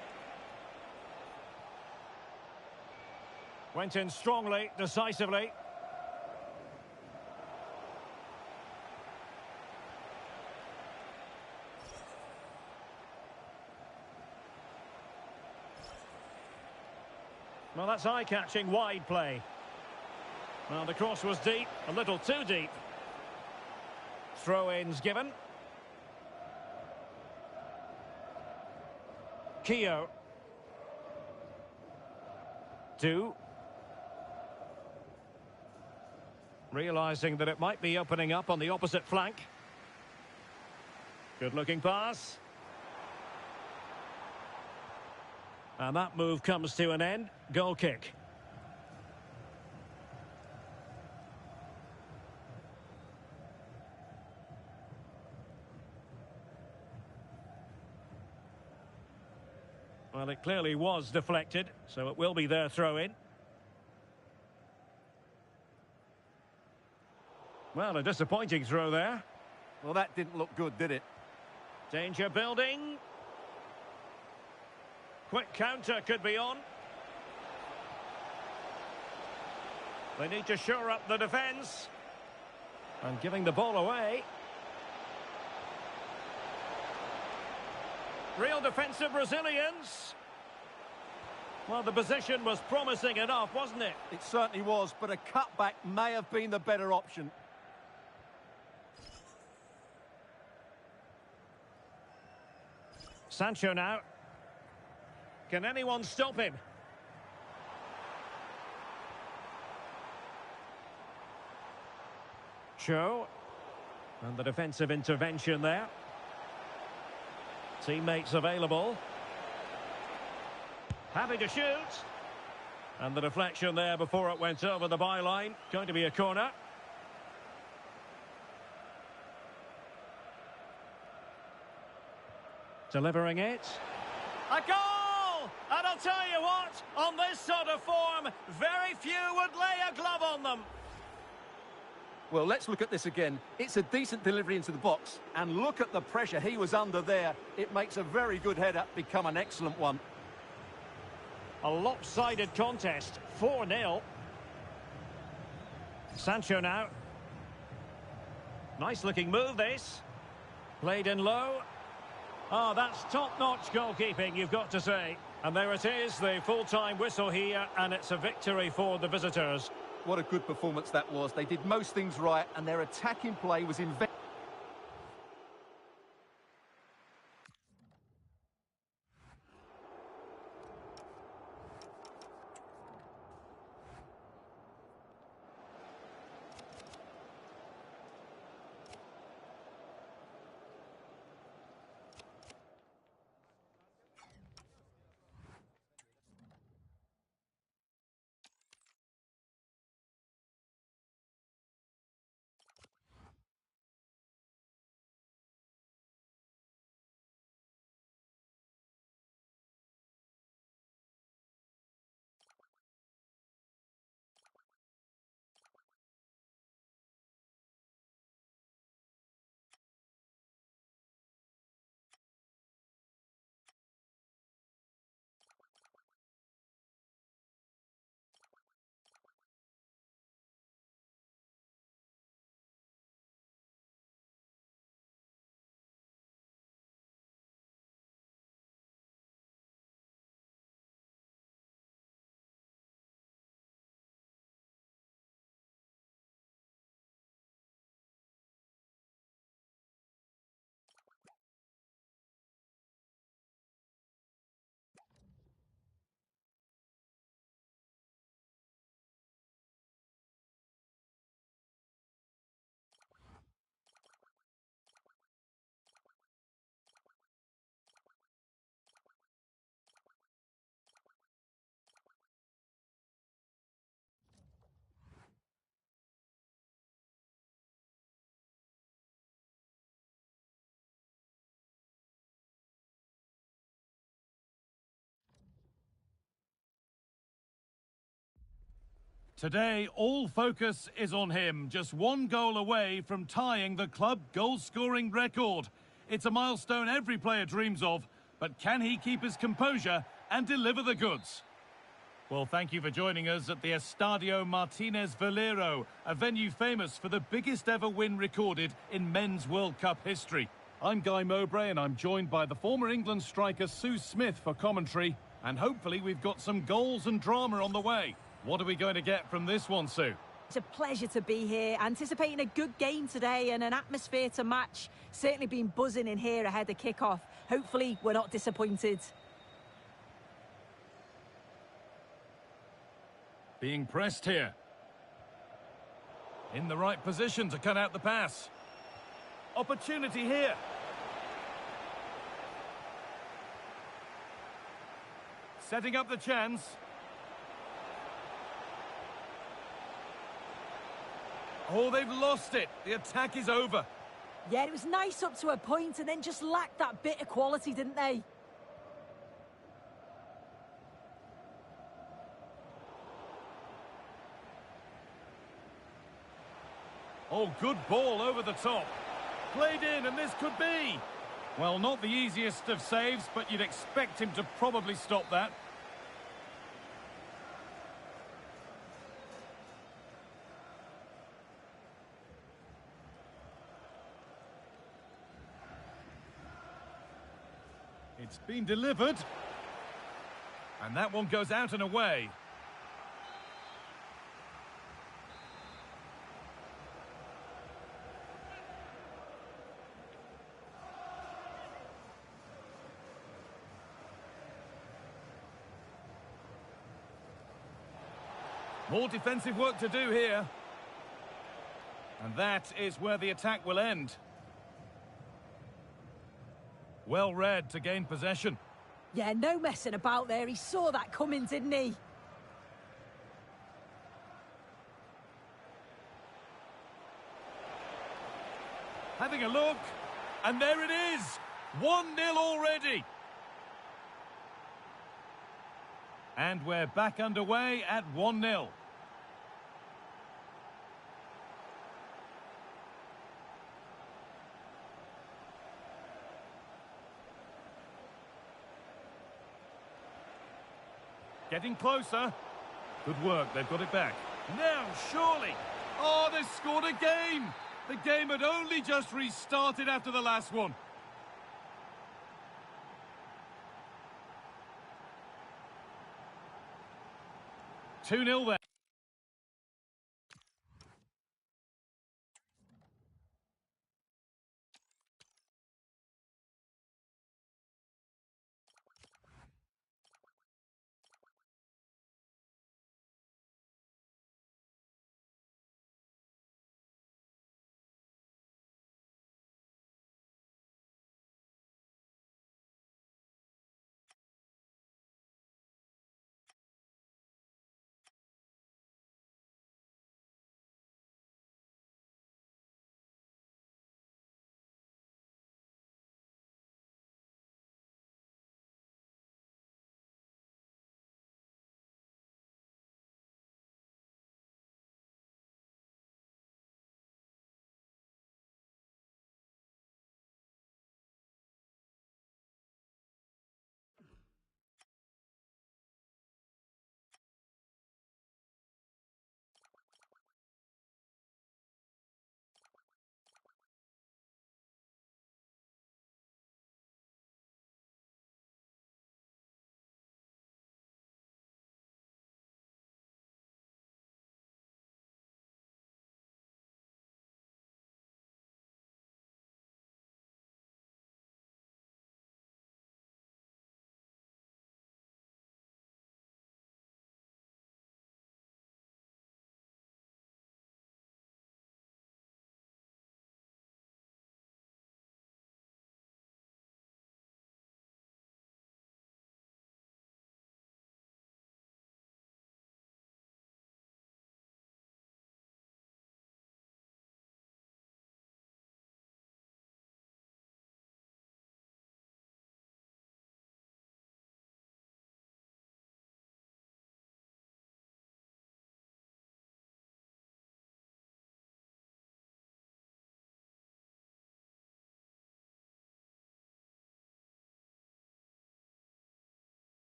Went in strongly, decisively. Well, that's eye-catching wide play. Well, the cross was deep, a little too deep. Throw-ins given. Keogh. Realising that it might be opening up on the opposite flank. Good-looking pass. And that move comes to an end. Goal kick. Well, it clearly was deflected, so it will be their throw-in. Well, a disappointing throw there. Well, that didn't look good, did it? Danger building. quick counter could be on. They need to shore up the defence. And giving the ball away. Real defensive resilience. Well, the position was promising enough, wasn't it? It certainly was, but a cutback may have been the better option. Sancho now. Can anyone stop him? Cho. And the defensive intervention there. Teammates available. Happy to shoot. And the deflection there before it went over the byline. Going to be a corner. Delivering it. A goal! And I'll tell you what, on this sort of form, very few would lay a glove on them. Well, let's look at this again. It's a decent delivery into the box. And look at the pressure he was under there. It makes a very good header become an excellent one. A lopsided contest, 4-0. Sancho now. Nice looking move, this. Played in low. Oh, that's top-notch goalkeeping, you've got to say. And there it is, the full-time whistle here, and it's a victory for the visitors. What a good performance that was. They did most things right, and their attacking play was inventive. Today, all focus is on him, just one goal away from tying the club goal-scoring record. It's a milestone every player dreams of, but can he keep his composure and deliver the goods? Well, thank you for joining us at the Estadio Martínez Valero, a venue famous for the biggest ever win recorded in men's World Cup history. I'm Guy Mowbray, and I'm joined by the former England striker Sue Smith for commentary, and hopefully we've got some goals and drama on the way. What are we going to get from this one, Sue? It's a pleasure to be here, anticipating a good game today and an atmosphere to match. Certainly been buzzing in here ahead of kick-off. Hopefully we're not disappointed. Being pressed here. In the right position to cut out the pass. Opportunity here. Setting up the chance. Oh, they've lost it. The attack is over. Yeah, it was nice up to a point and then just lacked that bit of quality, didn't they? Oh, good ball over the top. Played in, and this could be. Well, not the easiest of saves, but you'd expect him to probably stop that. It's been delivered. And that one goes out and away. More defensive work to do here. And that is where the attack will end. Well read to gain possession. Yeah, no messing about there. He saw that coming, didn't he? Having a look. And there it is. 1-0 already. And we're back underway at 1-0. Getting closer. Good work, they've got it back. Now, surely. Oh, they've scored again. The game had only just restarted after the last one. 2-0 there.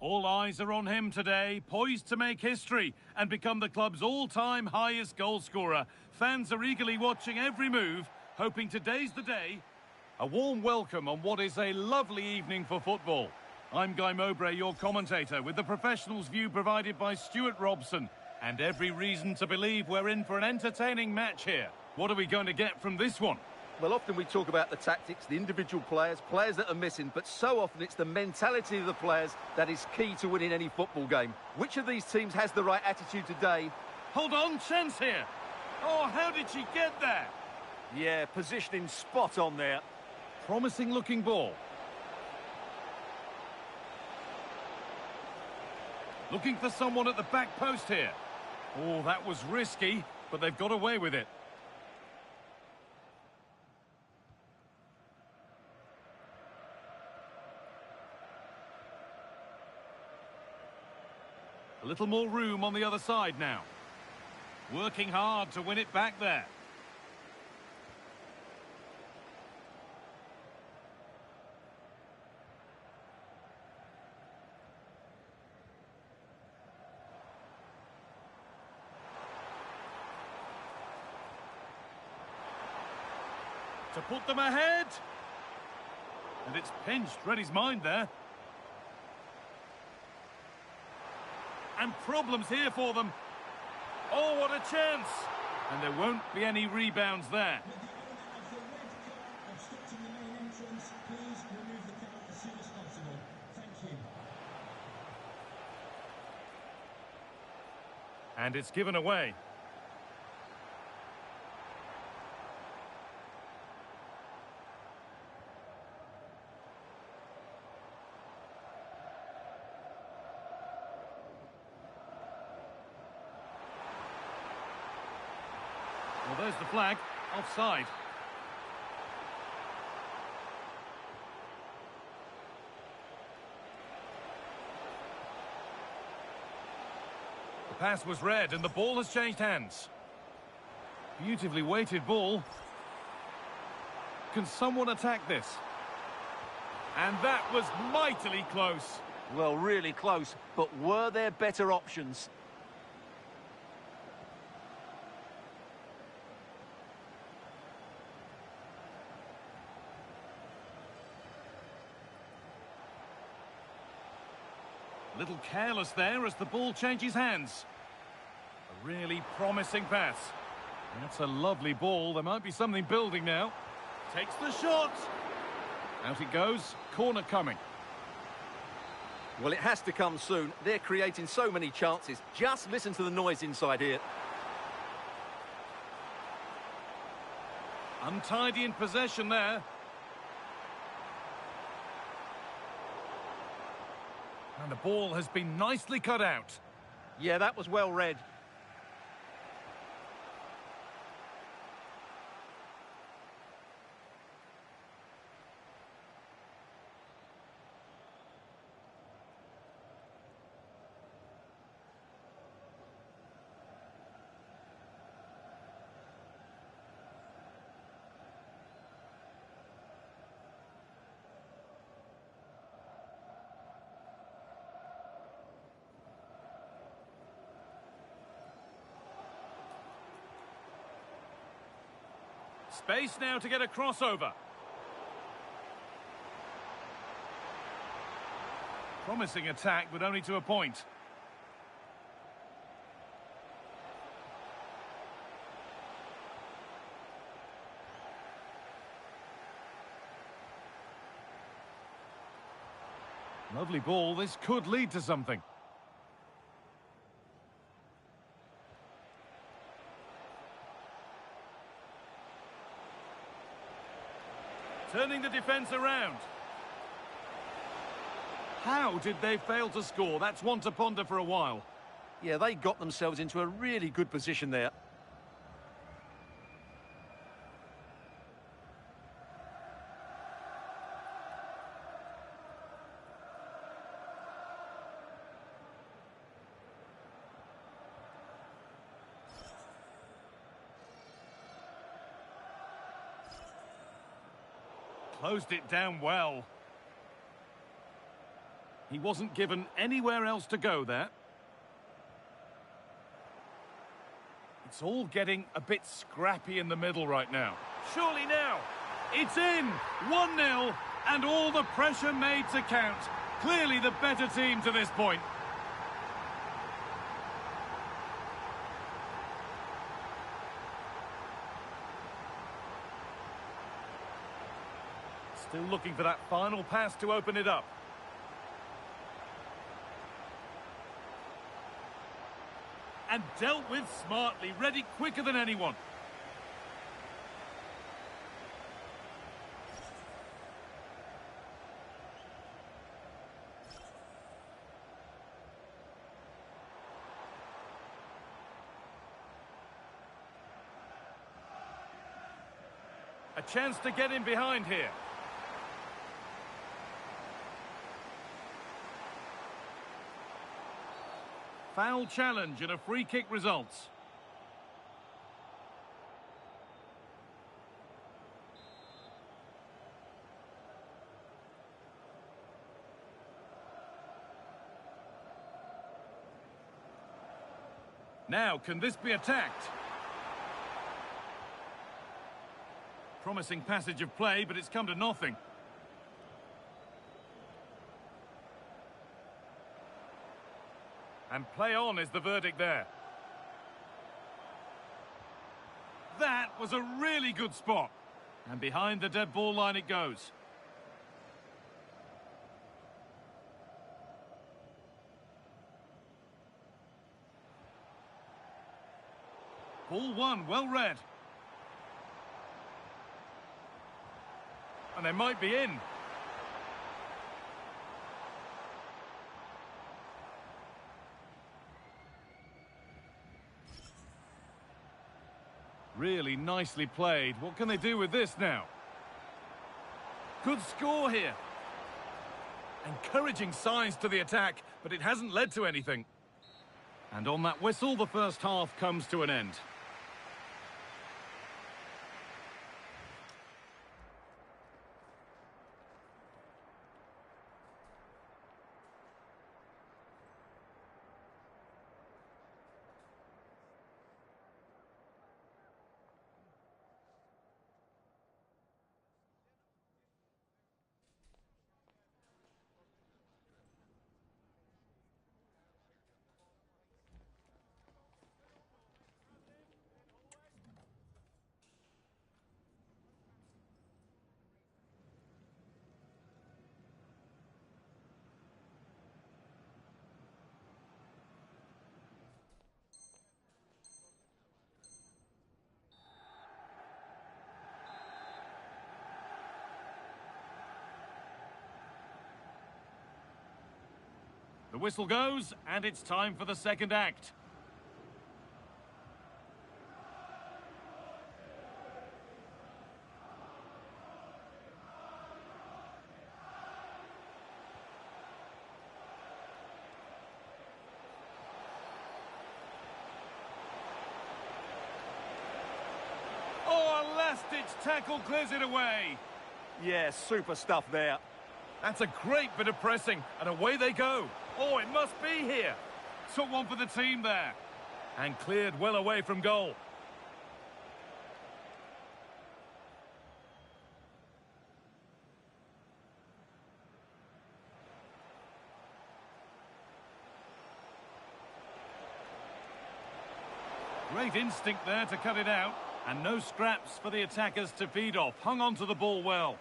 All eyes are on him today, poised to make history and become the club's all-time highest goal scorer. Fans are eagerly watching every move, hoping today's the day. A warm welcome on what is a lovely evening for football. I'm Guy Mowbray, your commentator, with the professionals' view provided by Stuart Robson. And every reason to believe we're in for an entertaining match here. What are we going to get from this one? Well, often we talk about the tactics, the individual players that are missing, but so often it's the mentality of the players that is key to winning any football game. Which of these teams has the right attitude today? Hold on, chance here. Oh, how did she get there? Yeah, positioning spot on there. Promising looking ball. Looking for someone at the back post here. Oh, that was risky, but they've got away with it. A little more room on the other side now. Working hard to win it back there. To put them ahead. And it's pinched, read his mind there. And problems here for them. Oh, what a chance! And there won't be any rebounds there. And it's given away. Well, there's the flag. Offside. The pass was read and the ball has changed hands. Beautifully weighted ball. Can someone attack this? And that was mightily close. Well, really close, but were there better options? A little careless there as the ball changes hands. A really promising pass. That's a lovely ball. There might be something building now. Takes the shot. Out it goes. Corner coming. Well, it has to come soon. They're creating so many chances. Just listen to the noise inside here. Untidy in possession there. And the ball has been nicely cut out. Yeah, that was well read. Space now to get a crossover. Promising attack, but only to a point. Lovely ball. This could lead to something. Turning the defence around. How did they fail to score? That's one to ponder for a while. Yeah, they got themselves into a really good position there. Closed it down well. He wasn't given anywhere else to go there. It's all getting a bit scrappy in the middle right now. Surely now. It's in. 1-0. And all the pressure made to count. Clearly the better team to this point. Still looking for that final pass to open it up. And dealt with smartly, ready quicker than anyone. A chance to get in behind here. Foul challenge and a free kick results. Now, can this be attacked? Promising passage of play, but it's come to nothing. And play on is the verdict there. That was a really good spot. And behind the dead ball line it goes. Ball one, well read. And they might be in. Really nicely played. What can they do with this now? Good score here. Encouraging signs to the attack, but it hasn't led to anything. And on that whistle, the first half comes to an end. The whistle goes, and it's time for the second act. Oh, a last-ditch tackle clears it away. Yeah, super stuff there. That's a great bit of pressing, and away they go. Oh, it must be here. Took one for the team there. And cleared well away from goal. Great instinct there to cut it out. And no scraps for the attackers to feed off. Hung on to the ball well.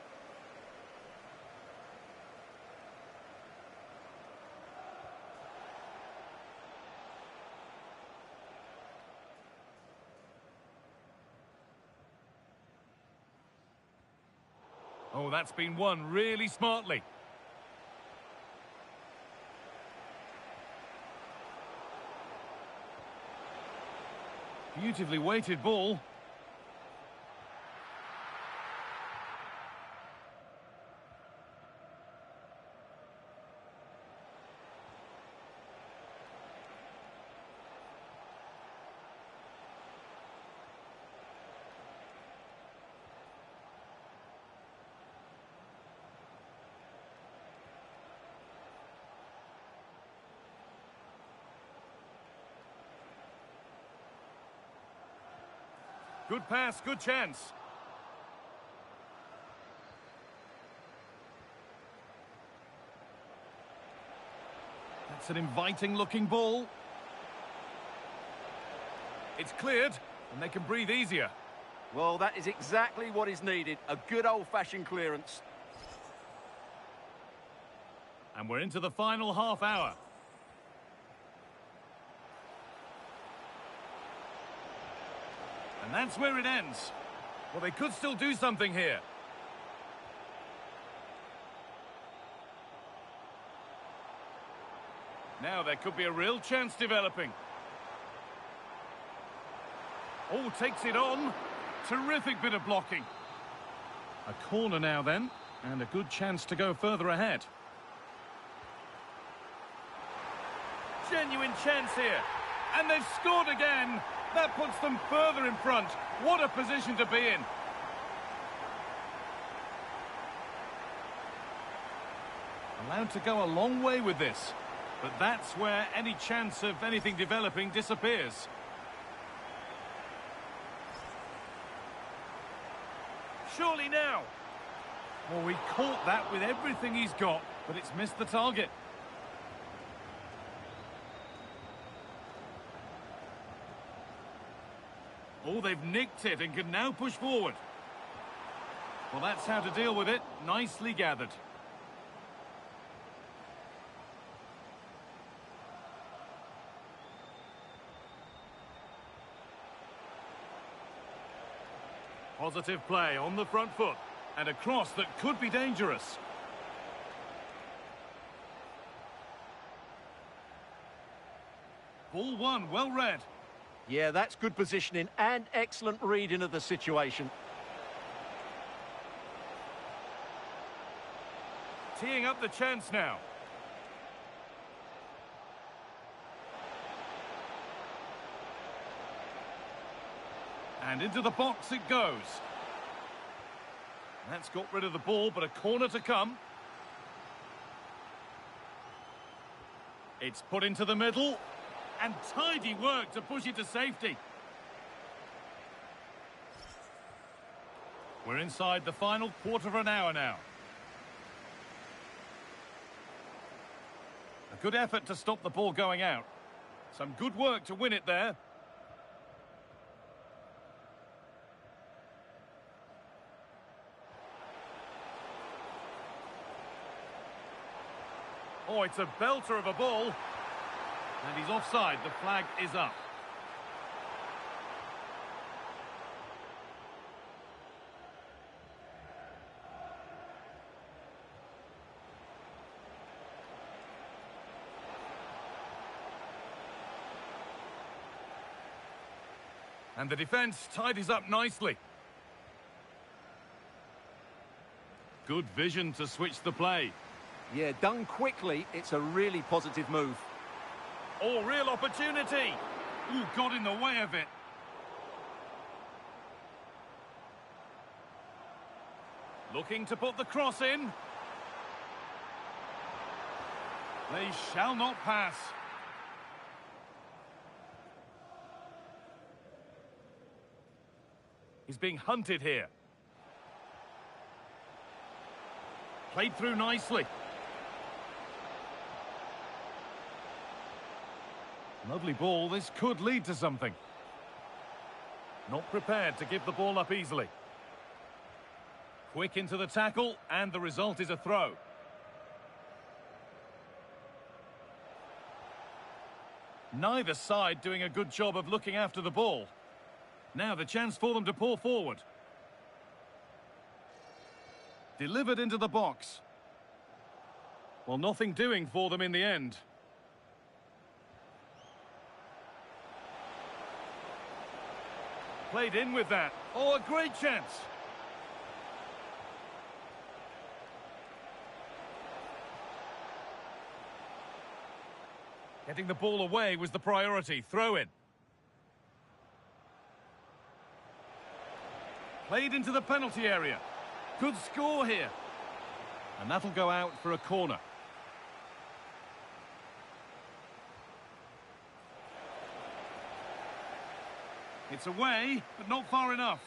Oh, that's been won really smartly. Beautifully weighted ball. Good pass, good chance. That's an inviting-looking ball. It's cleared, and they can breathe easier. Well, that is exactly what is needed. A good old-fashioned clearance. And we're into the final half hour. And that's where it ends. Well, they could still do something here. Now there could be a real chance developing. Oh, takes it on. Terrific bit of blocking. A corner now then, and a good chance to go further ahead. Genuine chance here. And they've scored again. That puts them further in front. What a position to be in. Allowed to go a long way with this. But that's where any chance of anything developing disappears. Surely now. Well, he caught that with everything he's got, but it's missed the target. Oh, they've nicked it and can now push forward. Well, that's how to deal with it. Nicely gathered. Positive play on the front foot. And a cross that could be dangerous. Ball one, well read. Yeah, that's good positioning and excellent reading of the situation. Teeing up the chance now. And into the box it goes. That's got rid of the ball, but a corner to come. It's put into the middle. And tidy work to push it to safety. We're inside the final quarter of an hour now. A good effort to stop the ball going out. Some good work to win it there. Oh, it's a belter of a ball. And he's offside. The flag is up. And the defence tidies up nicely. Good vision to switch the play. Yeah, done quickly. It's a really positive move. Oh, real opportunity. Ooh, got in the way of it. Looking to put the cross in. They shall not pass. He's being hunted here. Played through nicely. Lovely ball. This could lead to something. Not prepared to give the ball up easily. Quick into the tackle, and the result is a throw. Neither side doing a good job of looking after the ball. Now the chance for them to pour forward. Delivered into the box. Well, nothing doing for them in the end. Played in with that. Oh, a great chance. Getting the ball away was the priority. Throw in. Played into the penalty area. Good score here. And that'll go out for a corner. It's away, but not far enough.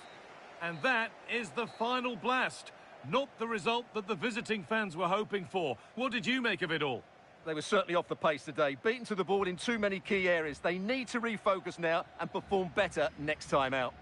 And that is the final blast. Not the result that the visiting fans were hoping for. What did you make of it all? They were certainly off the pace today, beaten to the ball in too many key areas. They need to refocus now and perform better next time out.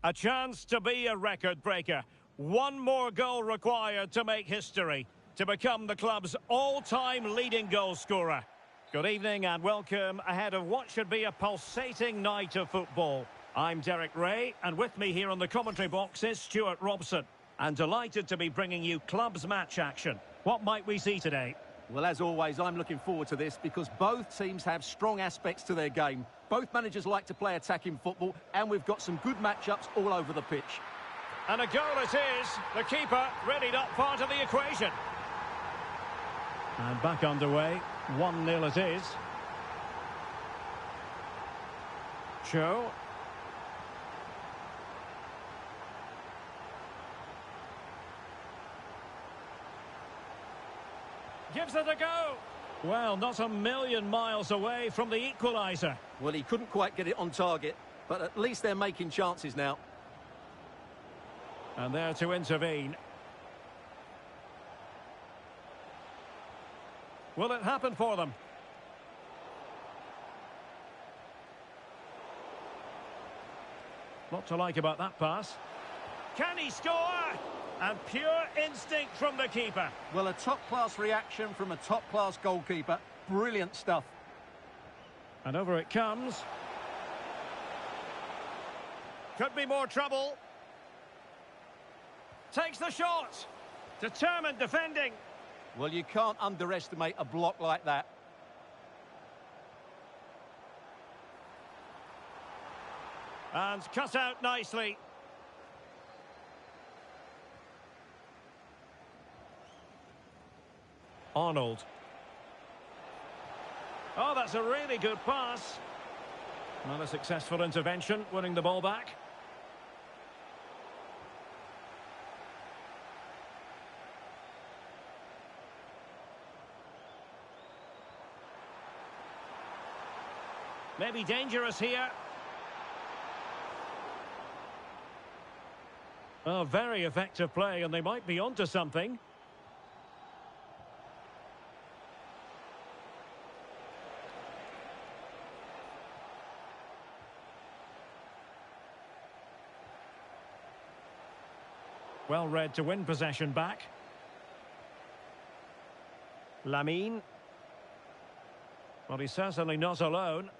A chance to be a record breaker. One more goal required to make history, to become the club's all-time leading goal scorer. Good evening and welcome ahead of what should be a pulsating night of football. I'm Derek Ray, and with me here on the commentary box is Stuart Robson. And delighted to be bringing you clubs match action. What might we see today? Well, as always, I'm looking forward to this because both teams have strong aspects to their game. Both managers like to play attacking football, and we've got some good matchups all over the pitch. And a goal it is. The keeper really not part of the equation. And back underway. 1-0 it is. Cho. Gives it a go. Well, not a million miles away from the equaliser. Well, he couldn't quite get it on target, but at least they're making chances now. And there to intervene. Will it happen for them? Lot to like about that pass. Can he score? And pure instinct from the keeper. Well, a top-class reaction from a top-class goalkeeper. Brilliant stuff. And over it comes. Could be more trouble. Takes the shot. Determined defending. Well, you can't underestimate a block like that. And cut out nicely. Arnold. Oh, that's a really good pass. Not a successful intervention, winning the ball back. Maybe dangerous here. Oh, very effective play, and they might be onto something. Well read to win possession back. Lamine. Well, he's certainly not alone.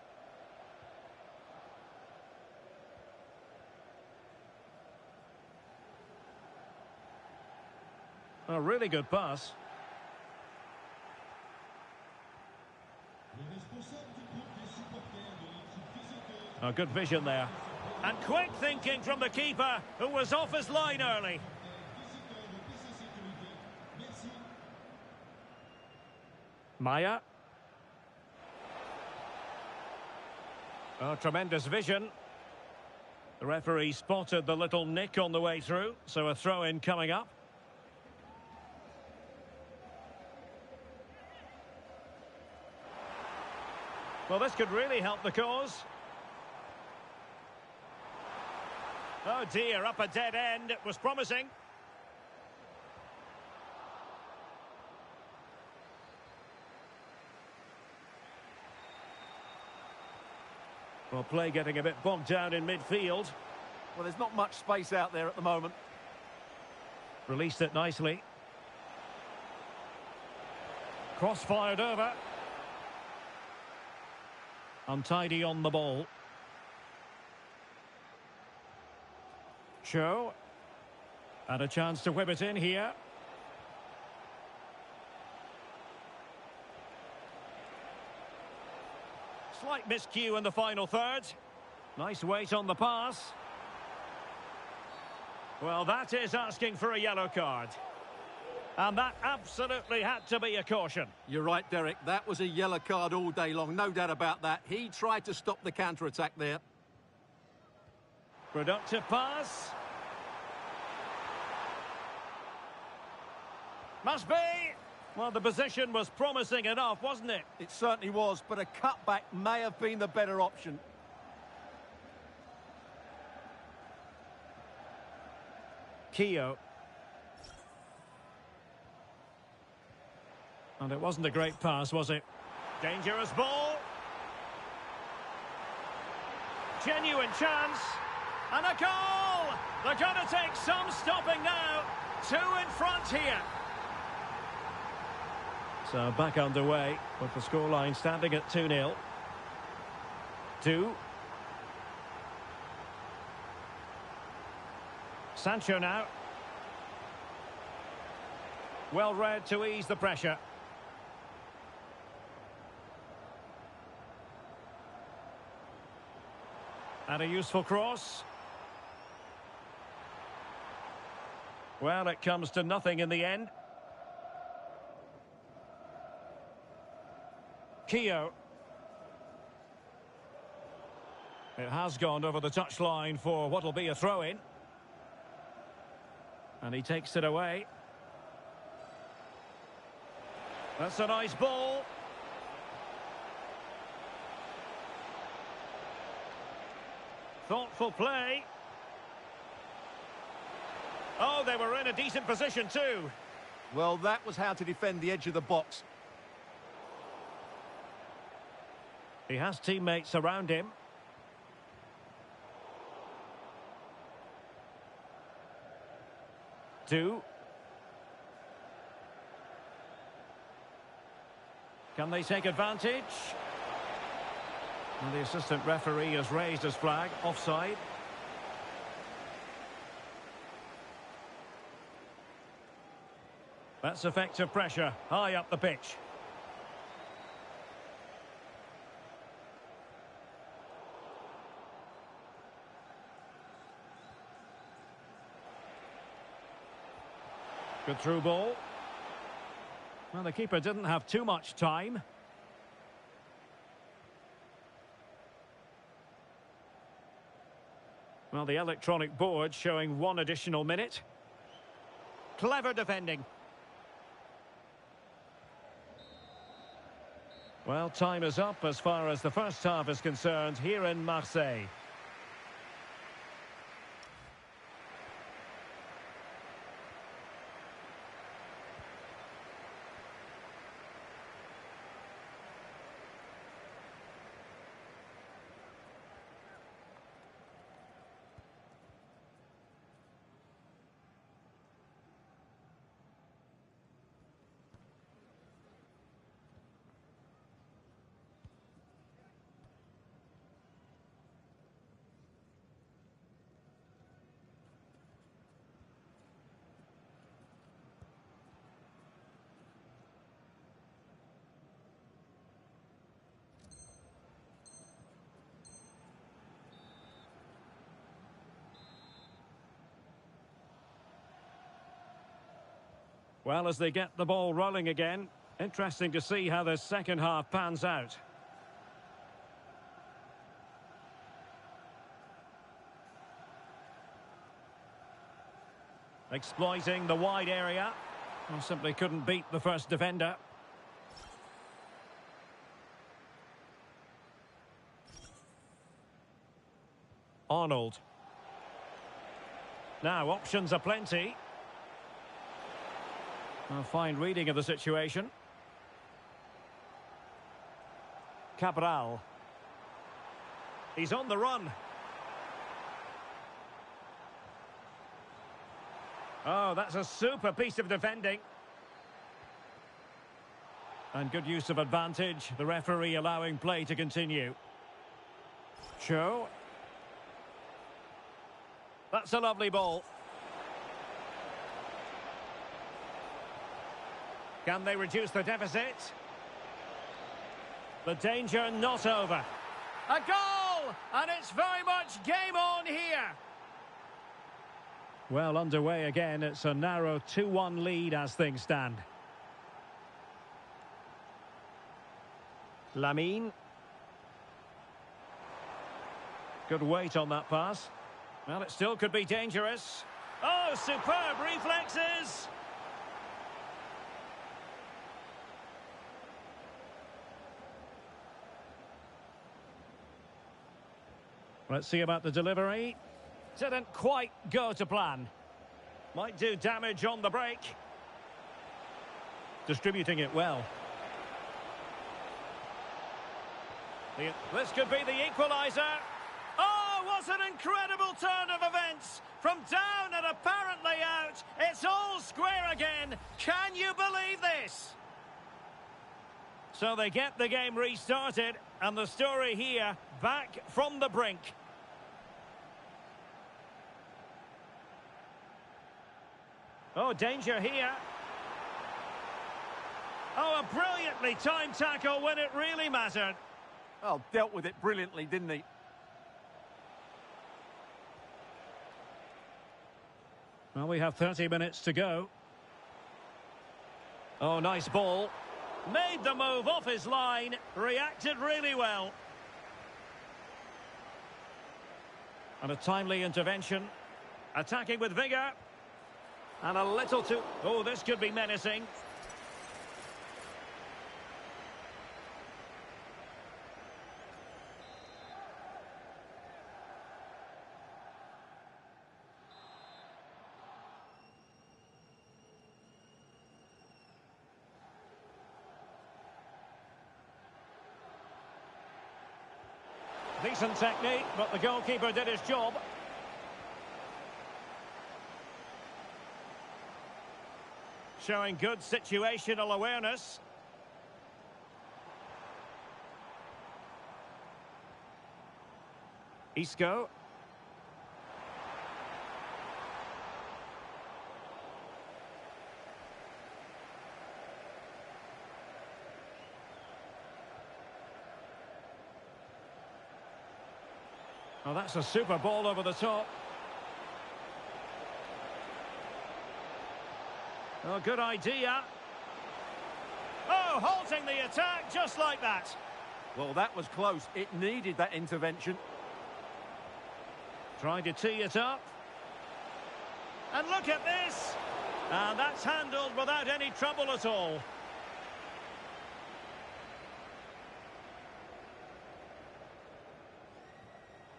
A really good pass. A good vision there. And quick thinking from the keeper, who was off his line early. Maya. Oh, tremendous vision. The referee spotted the little nick on the way through, so a throw-in coming up. Well, this could really help the cause. Oh dear, up a dead end. It was promising. Well, play getting a bit bogged down in midfield. Well, there's not much space out there at the moment. Released it nicely. Cross-fired over. Untidy on the ball. Cho. And a chance to whip it in here. Slight miscue in the final third. Nice weight on the pass. Well, that is asking for a yellow card. And that absolutely had to be a caution. You're right, Derek. That was a yellow card all day long, no doubt about that. He tried to stop the counter-attack there. Productive pass. Must be. Well, the position was promising enough, wasn't it? It certainly was, but a cutback may have been the better option. Keogh. And it wasn't a great pass, was it? Dangerous ball. Genuine chance. And a goal! They're going to take some stopping now. 2 in front here. So back underway with the scoreline standing at 2-0. 2. Sancho now. Well read to ease the pressure. And a useful cross. Well, it comes to nothing in the end. Keogh. It has gone over the touchline for what will be a throw-in. And he takes it away. That's a nice ball. Thoughtful play. Oh, they were in a decent position too. Well, that was how to defend the edge of the box. He has teammates around him. Two. Can they take advantage? And the assistant referee has raised his flag, offside. That's effective pressure, high up the pitch. Good through ball. Well, the keeper didn't have too much time. Well, the electronic board showing 1 additional minute. Clever defending. Well, time is up as far as the first half is concerned here in Marseille. Well, as they get the ball rolling again, interesting to see how this second half pans out. Exploiting the wide area. Well, simply couldn't beat the first defender. Arnold. Now, options are plenty. A fine reading of the situation. Cabral. He's on the run. Oh, that's a super piece of defending. And good use of advantage. The referee allowing play to continue. Cho. That's a lovely ball. Can they reduce the deficit? The danger not over. A goal! And it's very much game on here. Well, underway again. It's a narrow 2-1 lead as things stand. Lamine. Good weight on that pass. Well, it still could be dangerous. Oh, superb reflexes! Let's see about the delivery. Didn't quite go to plan. Might do damage on the break. Distributing it well. This could be the equaliser. Oh, what an incredible turn of events. From down and apparently out, it's all square again. Can you believe this? So they get the game restarted, and the story here, back from the brink. Oh, danger here. Oh, a brilliantly timed tackle when it really mattered. Oh, dealt with it brilliantly, didn't he? Well, we have 30 minutes to go. Oh, nice ball. Made the move off his line. Reacted really well. And a timely intervention. Attacking with vigour. And a little too... Oh, this could be menacing. Decent technique, but the goalkeeper did his job. Showing good situational awareness. Isco. Oh, that's a super ball over the top. Oh, good idea. Oh, halting the attack just like that. Well, that was close. It needed that intervention. Trying to tee it up. And look at this. And that's handled without any trouble at all.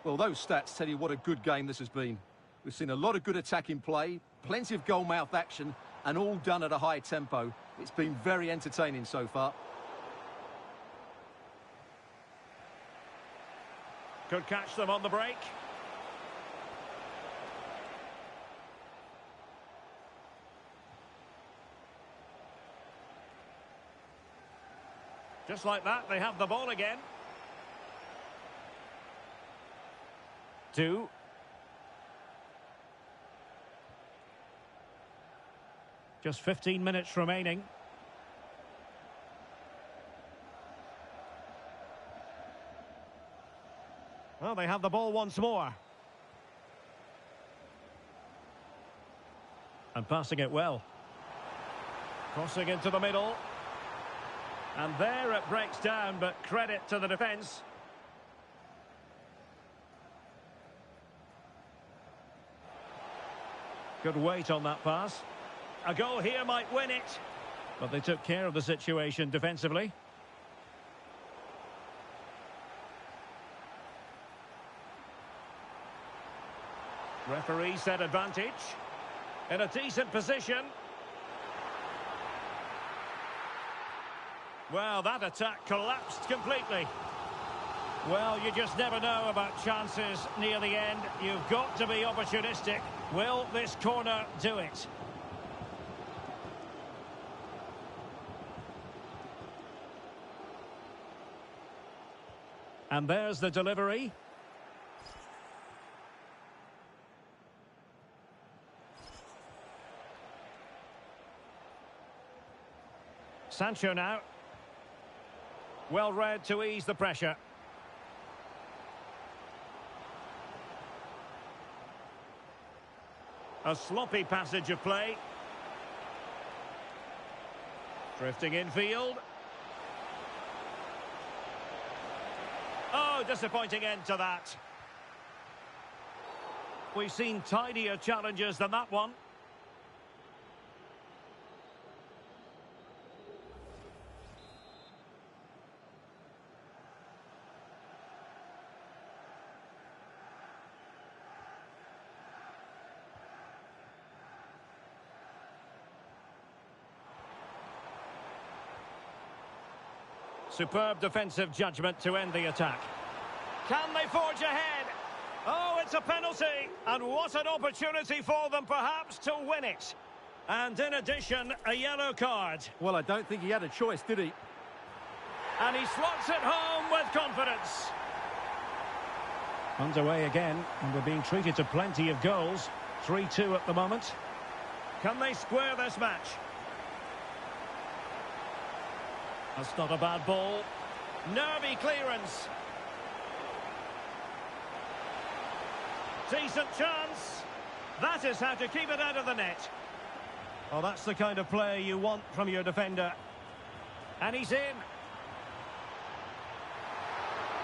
Well, those stats tell you what a good game this has been. We've seen a lot of good attacking play, plenty of goal-mouth action, and all done at a high tempo. It's been very entertaining so far. Could catch them on the break. Just like that, they have the ball again. 2. Just 15 minutes remaining. Well, they have the ball once more. And passing it well. Crossing into the middle. And there it breaks down, but credit to the defence. Good weight on that pass. A goal here might win it. But they took care of the situation defensively. Referee set advantage. In a decent position. Well, that attack collapsed completely. Well, you just never know about chances near the end. You've got to be opportunistic. Will this corner do it? And there's the delivery. Sancho now. Well read to ease the pressure. A sloppy passage of play. Drifting infield. Oh, disappointing end to that. We've seen tidier challenges than that one. Superb defensive judgment to end the attack. Can they forge ahead? Oh, it's a penalty. And what an opportunity for them, perhaps, to win it. And in addition, a yellow card. Well, I don't think he had a choice, did he? And he slots it home with confidence. Underway again, and we're being treated to plenty of goals. 3-2 at the moment. Can they square this match? That's not a bad ball. Nervy clearance. Decent chance. That is how to keep it out of the net. Oh, that's the kind of play you want from your defender. And he's in.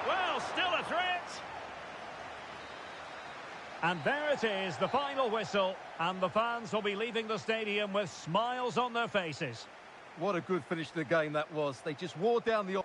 Well, still a threat. And there it is, the final whistle. And the fans will be leaving the stadium with smiles on their faces. What a good finish to the game that was. They just wore down the...